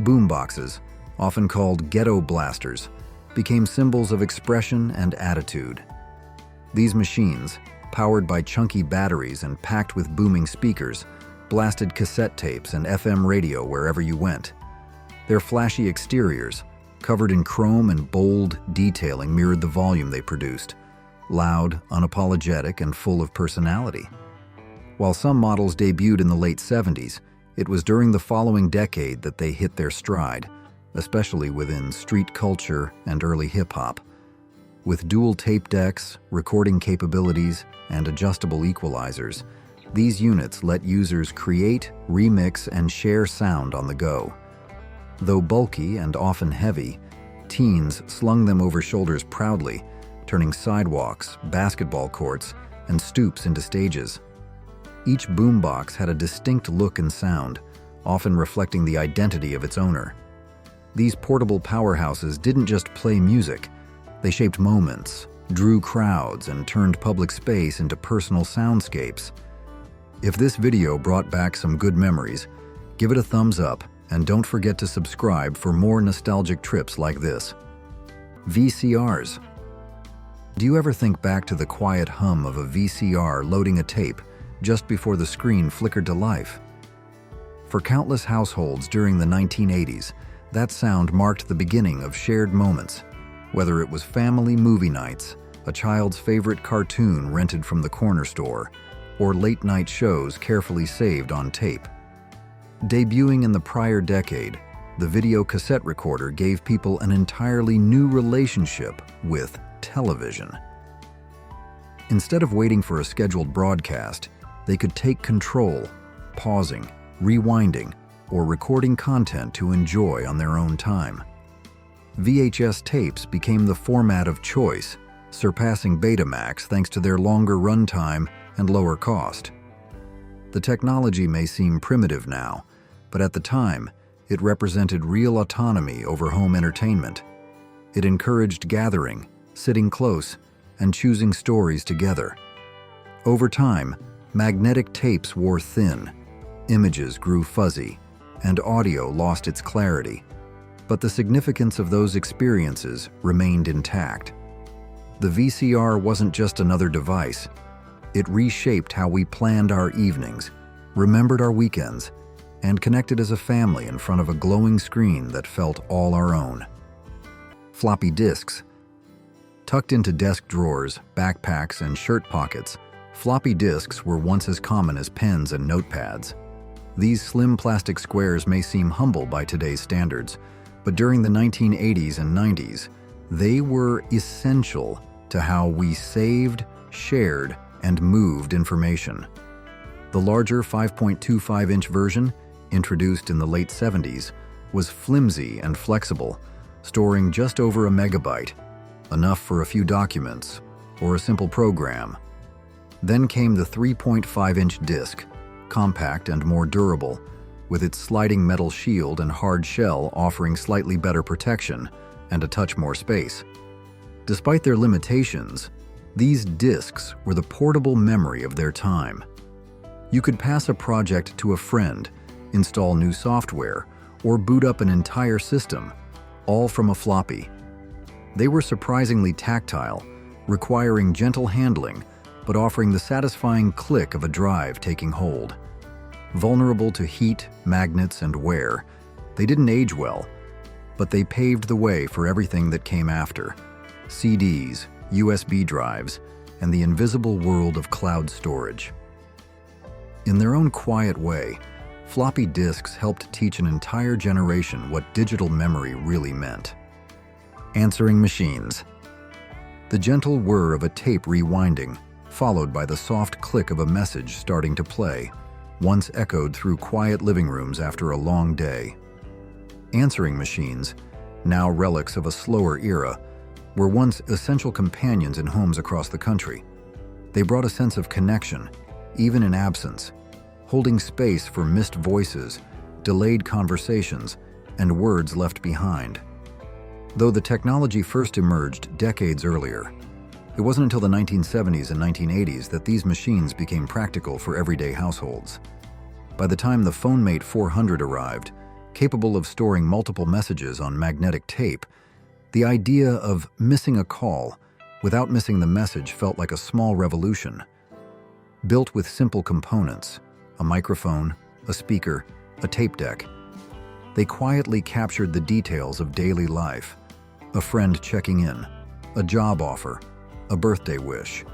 Boomboxes, often called ghetto blasters, became symbols of expression and attitude. These machines, powered by chunky batteries and packed with booming speakers, blasted cassette tapes and FM radio wherever you went. Their flashy exteriors, covered in chrome and bold detailing, mirrored the volume they produced, loud, unapologetic, and full of personality. While some models debuted in the late 70s, it was during the following decade that they hit their stride, especially within street culture and early hip-hop. With dual tape decks, recording capabilities, and adjustable equalizers, these units let users create, remix, and share sound on the go. Though bulky and often heavy, teens slung them over shoulders proudly, turning sidewalks, basketball courts, and stoops into stages. Each boombox had a distinct look and sound, often reflecting the identity of its owner. These portable powerhouses didn't just play music, they shaped moments, drew crowds, and turned public space into personal soundscapes. If this video brought back some good memories, give it a thumbs up and don't forget to subscribe for more nostalgic trips like this. VCRs. Do you ever think back to the quiet hum of a VCR loading a tape just before the screen flickered to life? For countless households during the 1980s, that sound marked the beginning of shared moments, whether it was family movie nights, a child's favorite cartoon rented from the corner store, or late-night shows carefully saved on tape. Debuting in the prior decade, the video cassette recorder gave people an entirely new relationship with television. Instead of waiting for a scheduled broadcast, they could take control, pausing, rewinding, or recording content to enjoy on their own time. VHS tapes became the format of choice, surpassing Betamax thanks to their longer runtime and lower cost. The technology may seem primitive now, but at the time, it represented real autonomy over home entertainment. It encouraged gathering, sitting close, and choosing stories together. Over time, magnetic tapes wore thin, images grew fuzzy, and audio lost its clarity. But the significance of those experiences remained intact. The VCR wasn't just another device. It reshaped how we planned our evenings, remembered our weekends, and connected as a family in front of a glowing screen that felt all our own. Floppy disks. Tucked into desk drawers, backpacks, and shirt pockets, floppy disks were once as common as pens and notepads. These slim plastic squares may seem humble by today's standards, but during the 1980s and 90s, they were essential to how we saved, shared, and moved information. The larger 5.25-inch version, introduced in the late 70s, was flimsy and flexible, storing just over a megabyte, enough for a few documents or a simple program. Then came the 3.5-inch disc, compact and more durable, with its sliding metal shield and hard shell offering slightly better protection and a touch more space. Despite their limitations, these discs were the portable memory of their time. You could pass a project to a friend, install new software, or boot up an entire system, all from a floppy. They were surprisingly tactile, requiring gentle handling, but offering the satisfying click of a drive taking hold. Vulnerable to heat, magnets, and wear, they didn't age well, but they paved the way for everything that came after: CDs, USB drives, and the invisible world of cloud storage. In their own quiet way, floppy disks helped teach an entire generation what digital memory really meant. Answering machines. The gentle whir of a tape rewinding, followed by the soft click of a message starting to play, once echoed through quiet living rooms after a long day. Answering machines, now relics of a slower era, were once essential companions in homes across the country. They brought a sense of connection, even in absence, holding space for missed voices, delayed conversations, and words left behind. Though the technology first emerged decades earlier, it wasn't until the 1970s and 1980s that these machines became practical for everyday households. By the time the PhoneMate 400 arrived, capable of storing multiple messages on magnetic tape, the idea of missing a call without missing the message felt like a small revolution. Built with simple components, a microphone, a speaker, a tape deck, they quietly captured the details of daily life: a friend checking in, a job offer, a birthday wish.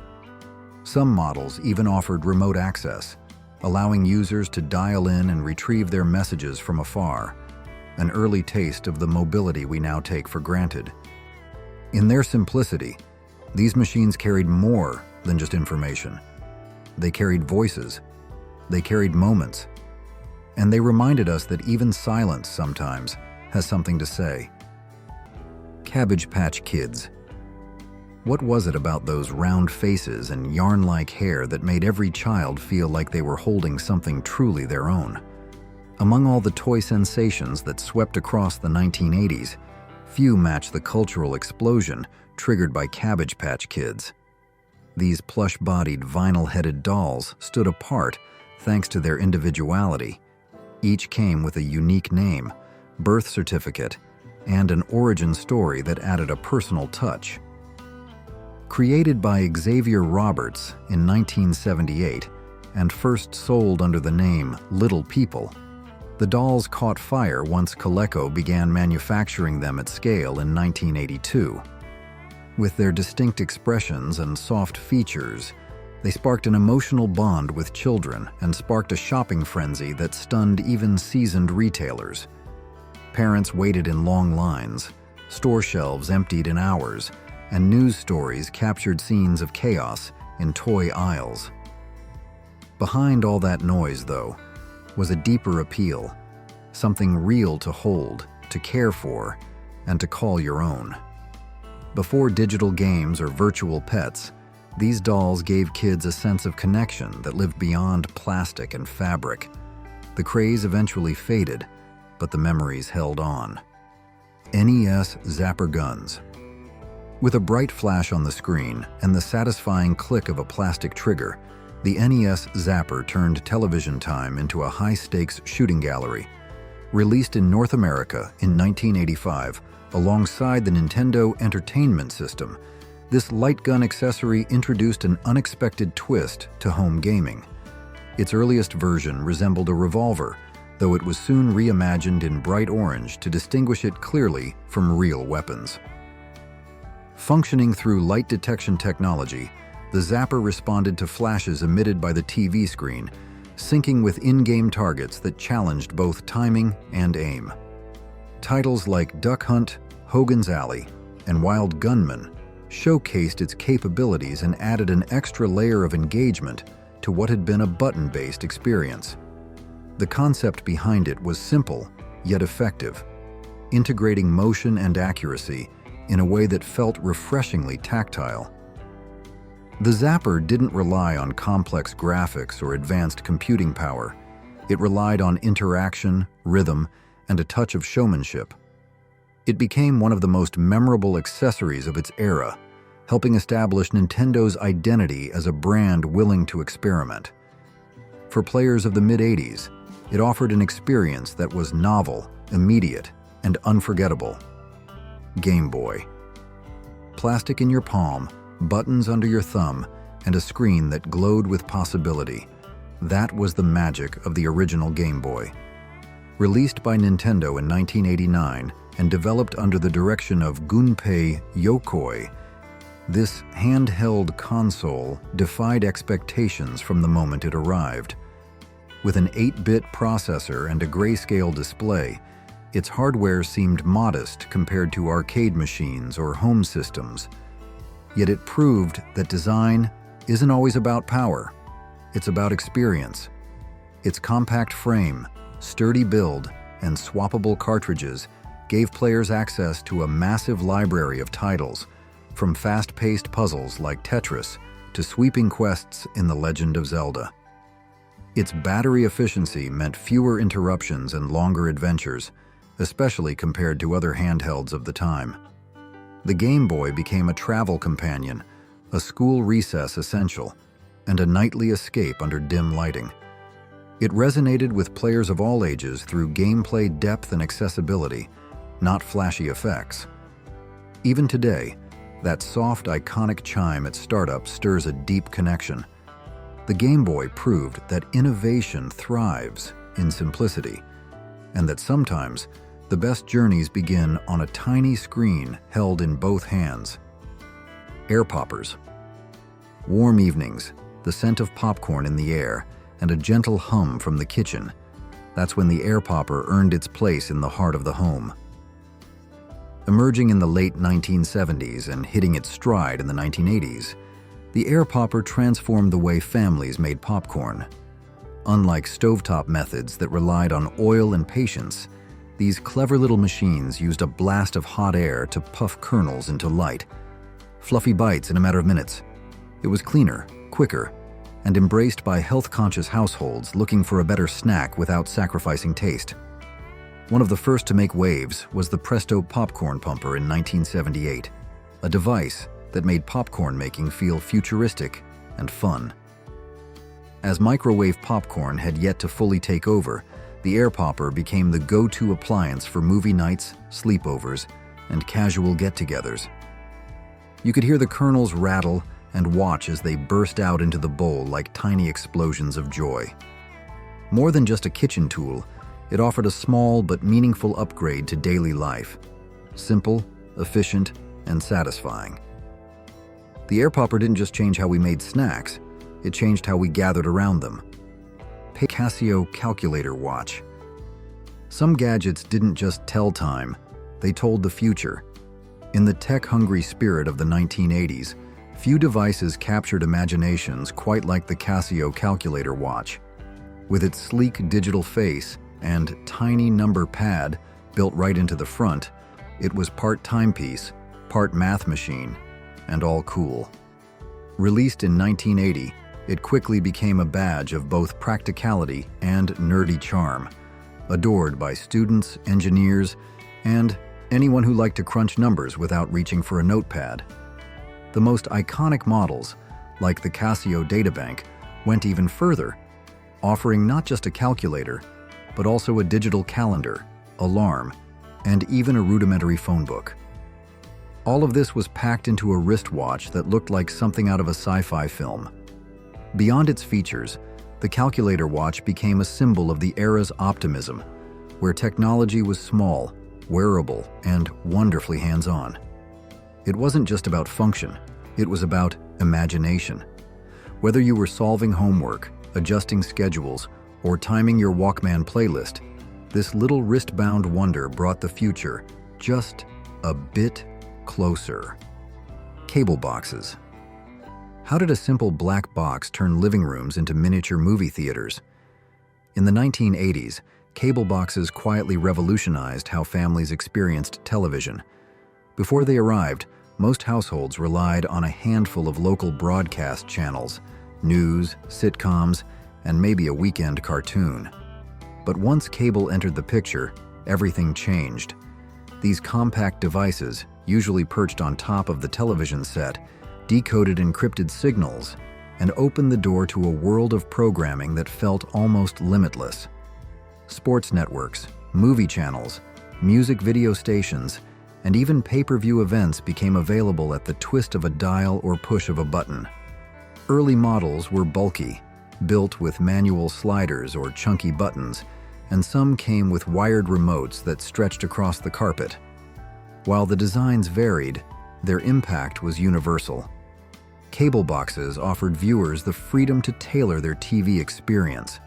Some models even offered remote access, allowing users to dial in and retrieve their messages from afar, an early taste of the mobility we now take for granted. In their simplicity, these machines carried more than just information. They carried voices, they carried moments, and they reminded us that even silence sometimes has something to say. Cabbage Patch Kids. What was it about those round faces and yarn-like hair that made every child feel like they were holding something truly their own? Among all the toy sensations that swept across the 1980s, few match the cultural explosion triggered by Cabbage Patch Kids. These plush-bodied, vinyl-headed dolls stood apart thanks to their individuality. Each came with a unique name, birth certificate, and an origin story that added a personal touch. Created by Xavier Roberts in 1978 and first sold under the name Little People, the dolls caught fire once Coleco began manufacturing them at scale in 1982. With their distinct expressions and soft features, they sparked an emotional bond with children and sparked a shopping frenzy that stunned even seasoned retailers. Parents waited in long lines, store shelves emptied in hours, and news stories captured scenes of chaos in toy aisles. Behind all that noise, though, was a deeper appeal, something real to hold, to care for, and to call your own. Before digital games or virtual pets, these dolls gave kids a sense of connection that lived beyond plastic and fabric. The craze eventually faded, but the memories held on. NES Zapper Guns. With a bright flash on the screen and the satisfying click of a plastic trigger, the NES Zapper turned television time into a high-stakes shooting gallery. Released in North America in 1985, alongside the Nintendo Entertainment System, this light gun accessory introduced an unexpected twist to home gaming. Its earliest version resembled a revolver, though it was soon reimagined in bright orange to distinguish it clearly from real weapons. Functioning through light detection technology, the Zapper responded to flashes emitted by the TV screen, syncing with in-game targets that challenged both timing and aim. Titles like Duck Hunt, Hogan's Alley, and Wild Gunman showcased its capabilities and added an extra layer of engagement to what had been a button-based experience. The concept behind it was simple, yet effective, integrating motion and accuracy in a way that felt refreshingly tactile. The Zapper didn't rely on complex graphics or advanced computing power. It relied on interaction, rhythm, and a touch of showmanship. It became one of the most memorable accessories of its era, helping establish Nintendo's identity as a brand willing to experiment. For players of the mid-'80s, it offered an experience that was novel, immediate, and unforgettable. Game Boy. Plastic in your palm, buttons under your thumb, and a screen that glowed with possibility. That was the magic of the original Game Boy. Released by Nintendo in 1989 and developed under the direction of Gunpei Yokoi, this handheld console defied expectations from the moment it arrived. With an 8-bit processor and a grayscale display, its hardware seemed modest compared to arcade machines or home systems. Yet it proved that design isn't always about power. It's about experience. Its compact frame, sturdy build, and swappable cartridges gave players access to a massive library of titles, from fast-paced puzzles like Tetris to sweeping quests in The Legend of Zelda. Its battery efficiency meant fewer interruptions and longer adventures, especially compared to other handhelds of the time. The Game Boy became a travel companion, a school recess essential, and a nightly escape under dim lighting. It resonated with players of all ages through gameplay depth and accessibility, not flashy effects. Even today, that soft, iconic chime at startup stirs a deep connection. The Game Boy proved that innovation thrives in simplicity, and that sometimes the best journeys begin on a tiny screen held in both hands. Air poppers. Warm evenings, the scent of popcorn in the air, and a gentle hum from the kitchen. That's when the air popper earned its place in the heart of the home. Emerging in the late 1970s and hitting its stride in the 1980s, the air popper transformed the way families made popcorn. Unlike stovetop methods that relied on oil and patience, these clever little machines used a blast of hot air to puff kernels into light. Fluffy bites in a matter of minutes. It was cleaner, quicker, and embraced by health-conscious households looking for a better snack without sacrificing taste. One of the first to make waves was the Presto popcorn pumper in 1978, a device that made popcorn making feel futuristic and fun. As microwave popcorn had yet to fully take over, the air popper became the go-to appliance for movie nights, sleepovers, and casual get-togethers. You could hear the kernels rattle and watch as they burst out into the bowl like tiny explosions of joy. More than just a kitchen tool, it offered a small but meaningful upgrade to daily life. Simple, efficient, and satisfying. The air popper didn't just change how we made snacks, it changed how we gathered around them. Casio calculator watch. Some gadgets didn't just tell time, they told the future. In the tech-hungry spirit of the 1980s, few devices captured imaginations quite like the Casio calculator watch. With its sleek digital face and tiny number pad built right into the front, it was part timepiece, part math machine, and all cool. Released in 1980, it quickly became a badge of both practicality and nerdy charm, adored by students, engineers, and anyone who liked to crunch numbers without reaching for a notepad. The most iconic models, like the Casio Databank, went even further, offering not just a calculator, but also a digital calendar, alarm, and even a rudimentary phone book. All of this was packed into a wristwatch that looked like something out of a sci-fi film. Beyond its features, the calculator watch became a symbol of the era's optimism, where technology was small, wearable, and wonderfully hands-on. It wasn't just about function, it was about imagination. Whether you were solving homework, adjusting schedules, or timing your Walkman playlist, this little wrist-bound wonder brought the future just a bit closer. Cable boxes. How did a simple black box turn living rooms into miniature movie theaters? In the 1980s, cable boxes quietly revolutionized how families experienced television. Before they arrived, most households relied on a handful of local broadcast channels, news, sitcoms, and maybe a weekend cartoon. But once cable entered the picture, everything changed. These compact devices, usually perched on top of the television set, decoded encrypted signals and opened the door to a world of programming that felt almost limitless. Sports networks, movie channels, music video stations, and even pay-per-view events became available at the twist of a dial or push of a button. Early models were bulky, built with manual sliders or chunky buttons, and some came with wired remotes that stretched across the carpet. While the designs varied, their impact was universal. Cable boxes offered viewers the freedom to tailor their TV experience,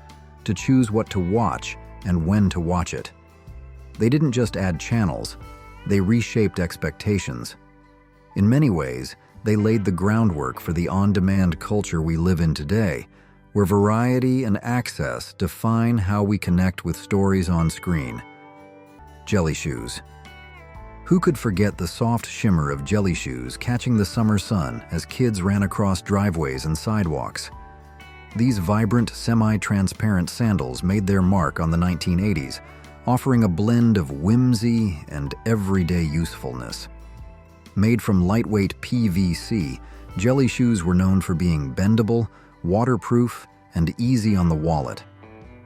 to choose what to watch and when to watch it. They didn't just add channels, they reshaped expectations. In many ways, they laid the groundwork for the on-demand culture we live in today, where variety and access define how we connect with stories on screen. Jelly shoes. Who could forget the soft shimmer of jelly shoes catching the summer sun as kids ran across driveways and sidewalks? These vibrant, semi-transparent sandals made their mark on the 1980s, offering a blend of whimsy and everyday usefulness. Made from lightweight PVC, jelly shoes were known for being bendable, waterproof, and easy on the wallet.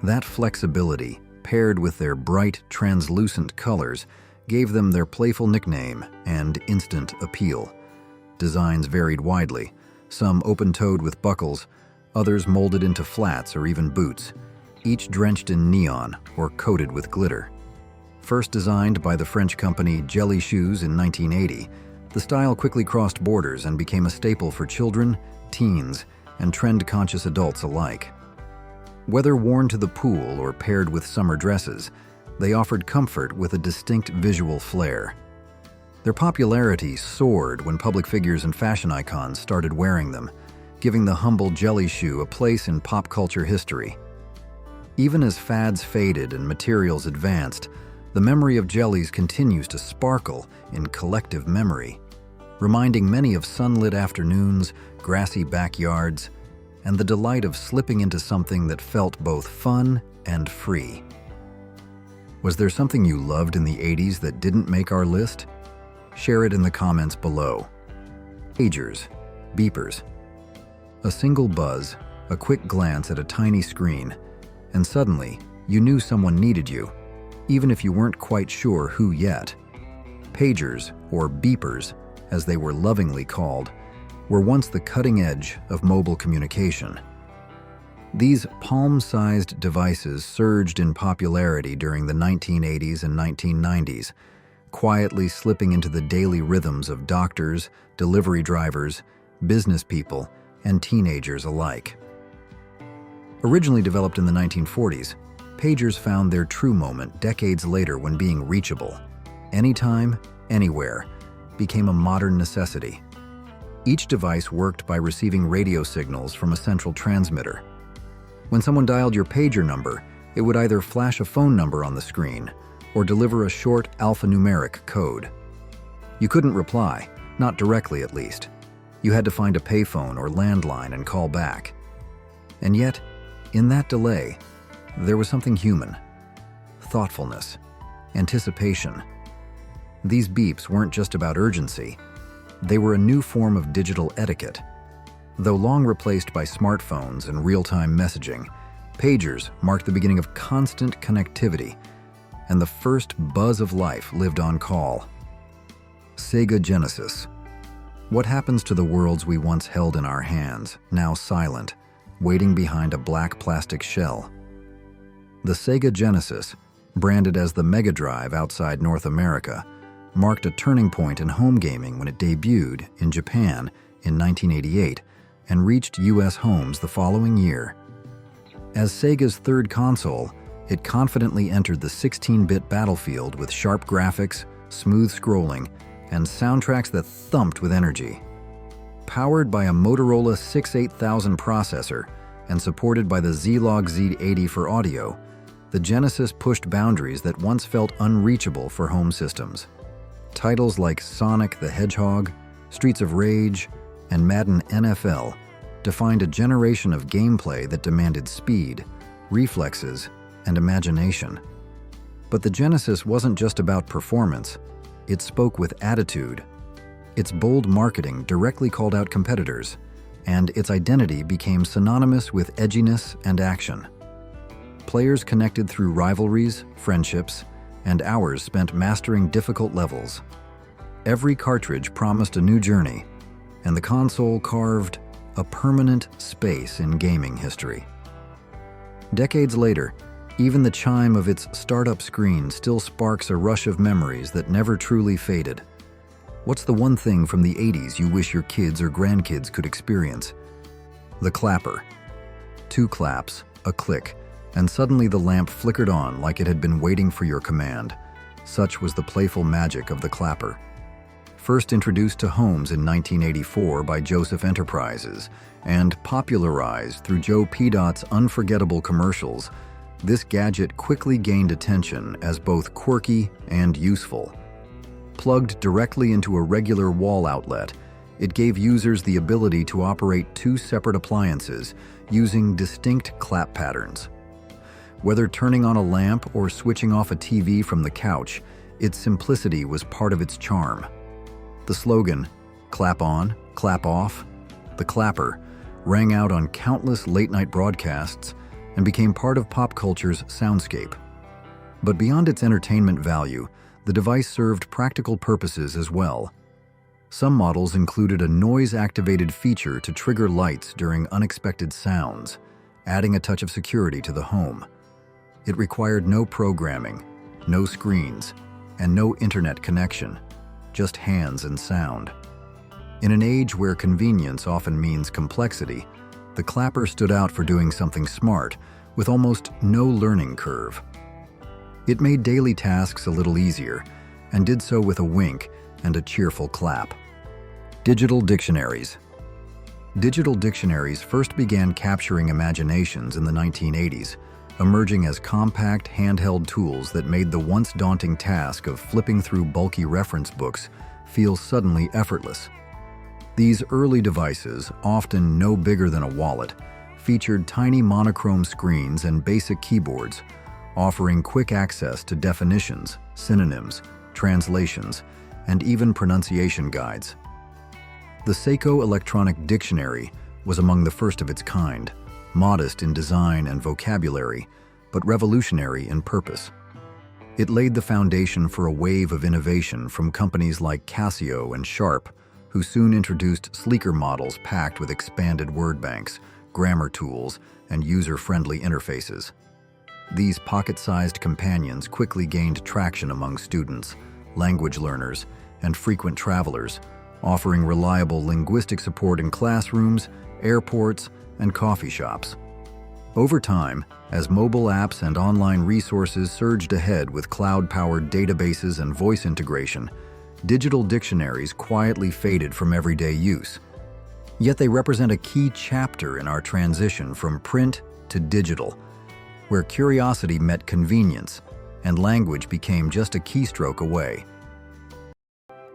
That flexibility, paired with their bright, translucent colors, gave them their playful nickname and instant appeal. Designs varied widely, some open-toed with buckles, others molded into flats or even boots, each drenched in neon or coated with glitter. First designed by the French company Jelly Shoes in 1980, the style quickly crossed borders and became a staple for children, teens, and trend-conscious adults alike. Whether worn to the pool or paired with summer dresses, they offered comfort with a distinct visual flair. Their popularity soared when public figures and fashion icons started wearing them, giving the humble jelly shoe a place in pop culture history. Even as fads faded and materials advanced, the memory of jellies continues to sparkle in collective memory, reminding many of sunlit afternoons, grassy backyards, and the delight of slipping into something that felt both fun and free. Was there something you loved in the 80s that didn't make our list? Share it in the comments below. Pagers, beepers. A single buzz, a quick glance at a tiny screen, and suddenly you knew someone needed you, even if you weren't quite sure who yet. Pagers, or beepers, as they were lovingly called, were once the cutting edge of mobile communication. These palm-sized devices surged in popularity during the 1980s and 1990s, quietly slipping into the daily rhythms of doctors, delivery drivers, business people, and teenagers alike. Originally developed in the 1940s, pagers found their true moment decades later when being reachable, anytime, anywhere, became a modern necessity. Each device worked by receiving radio signals from a central transmitter. When someone dialed your pager number, it would either flash a phone number on the screen or deliver a short alphanumeric code. You couldn't reply, not directly at least. You had to find a payphone or landline and call back. And yet, in that delay, there was something human. Thoughtfulness, anticipation. These beeps weren't just about urgency. They were a new form of digital etiquette. Though long replaced by smartphones and real-time messaging, pagers marked the beginning of constant connectivity and the first buzz of life lived on call. Sega Genesis. What happens to the worlds we once held in our hands, now silent, waiting behind a black plastic shell? The Sega Genesis, branded as the Mega Drive outside North America, marked a turning point in home gaming when it debuted in Japan in 1988 and reached U.S. homes the following year. As Sega's third console, it confidently entered the 16-bit battlefield with sharp graphics, smooth scrolling, and soundtracks that thumped with energy. Powered by a Motorola 68000 processor and supported by the Zlog Z80 for audio, the Genesis pushed boundaries that once felt unreachable for home systems. Titles like Sonic the Hedgehog, Streets of Rage, and Madden NFL defined a generation of gameplay that demanded speed, reflexes, and imagination. But the Genesis wasn't just about performance, it spoke with attitude. Its bold marketing directly called out competitors, and its identity became synonymous with edginess and action. Players connected through rivalries, friendships, and hours spent mastering difficult levels. Every cartridge promised a new journey, and the console carved a permanent space in gaming history. Decades later, even the chime of its startup screen still sparks a rush of memories that never truly faded. What's the one thing from the 80s you wish your kids or grandkids could experience? The clapper. 2 claps, a click, and suddenly the lamp flickered on like it had been waiting for your command. Such was the playful magic of the clapper. First introduced to homes in 1984 by Joseph Enterprises and popularized through Joe P.'s unforgettable commercials, this gadget quickly gained attention as both quirky and useful. Plugged directly into a regular wall outlet, it gave users the ability to operate 2 separate appliances using distinct clap patterns. Whether turning on a lamp or switching off a TV from the couch, its simplicity was part of its charm. The slogan, "Clap on, clap off," the clapper, rang out on countless late-night broadcasts and became part of pop culture's soundscape. But beyond its entertainment value, the device served practical purposes as well. Some models included a noise-activated feature to trigger lights during unexpected sounds, adding a touch of security to the home. It required no programming, no screens, and no internet connection, just hands and sound. In an age where convenience often means complexity, the clapper stood out for doing something smart with almost no learning curve. It made daily tasks a little easier, and did so with a wink and a cheerful clap. Digital dictionaries. Digital dictionaries first began capturing imaginations in the 1980s, emerging as compact, handheld tools that made the once daunting task of flipping through bulky reference books feel suddenly effortless. These early devices, often no bigger than a wallet, featured tiny monochrome screens and basic keyboards, offering quick access to definitions, synonyms, translations, and even pronunciation guides. The Seiko Electronic Dictionary was among the first of its kind, modest in design and vocabulary, but revolutionary in purpose. It laid the foundation for a wave of innovation from companies like Casio and Sharp, who soon introduced sleeker models packed with expanded word banks, grammar tools, and user-friendly interfaces. These pocket-sized companions quickly gained traction among students, language learners, and frequent travelers, offering reliable linguistic support in classrooms, airports, and coffee shops. Over time, as mobile apps and online resources surged ahead with cloud-powered databases and voice integration, digital dictionaries quietly faded from everyday use. Yet they represent a key chapter in our transition from print to digital, where curiosity met convenience and language became just a keystroke away.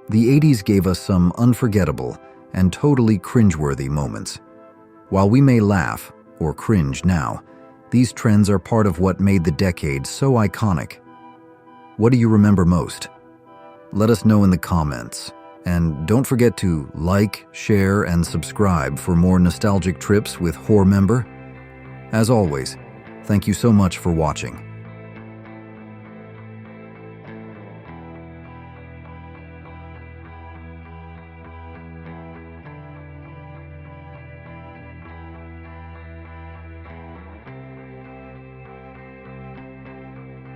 The 80s gave us some unforgettable and totally cringeworthy moments. While we may laugh or cringe now, these trends are part of what made the decade so iconic. What do you remember most? Let us know in the comments. And don't forget to like, share, and subscribe for more nostalgic trips with Horror Member. As always, thank you so much for watching.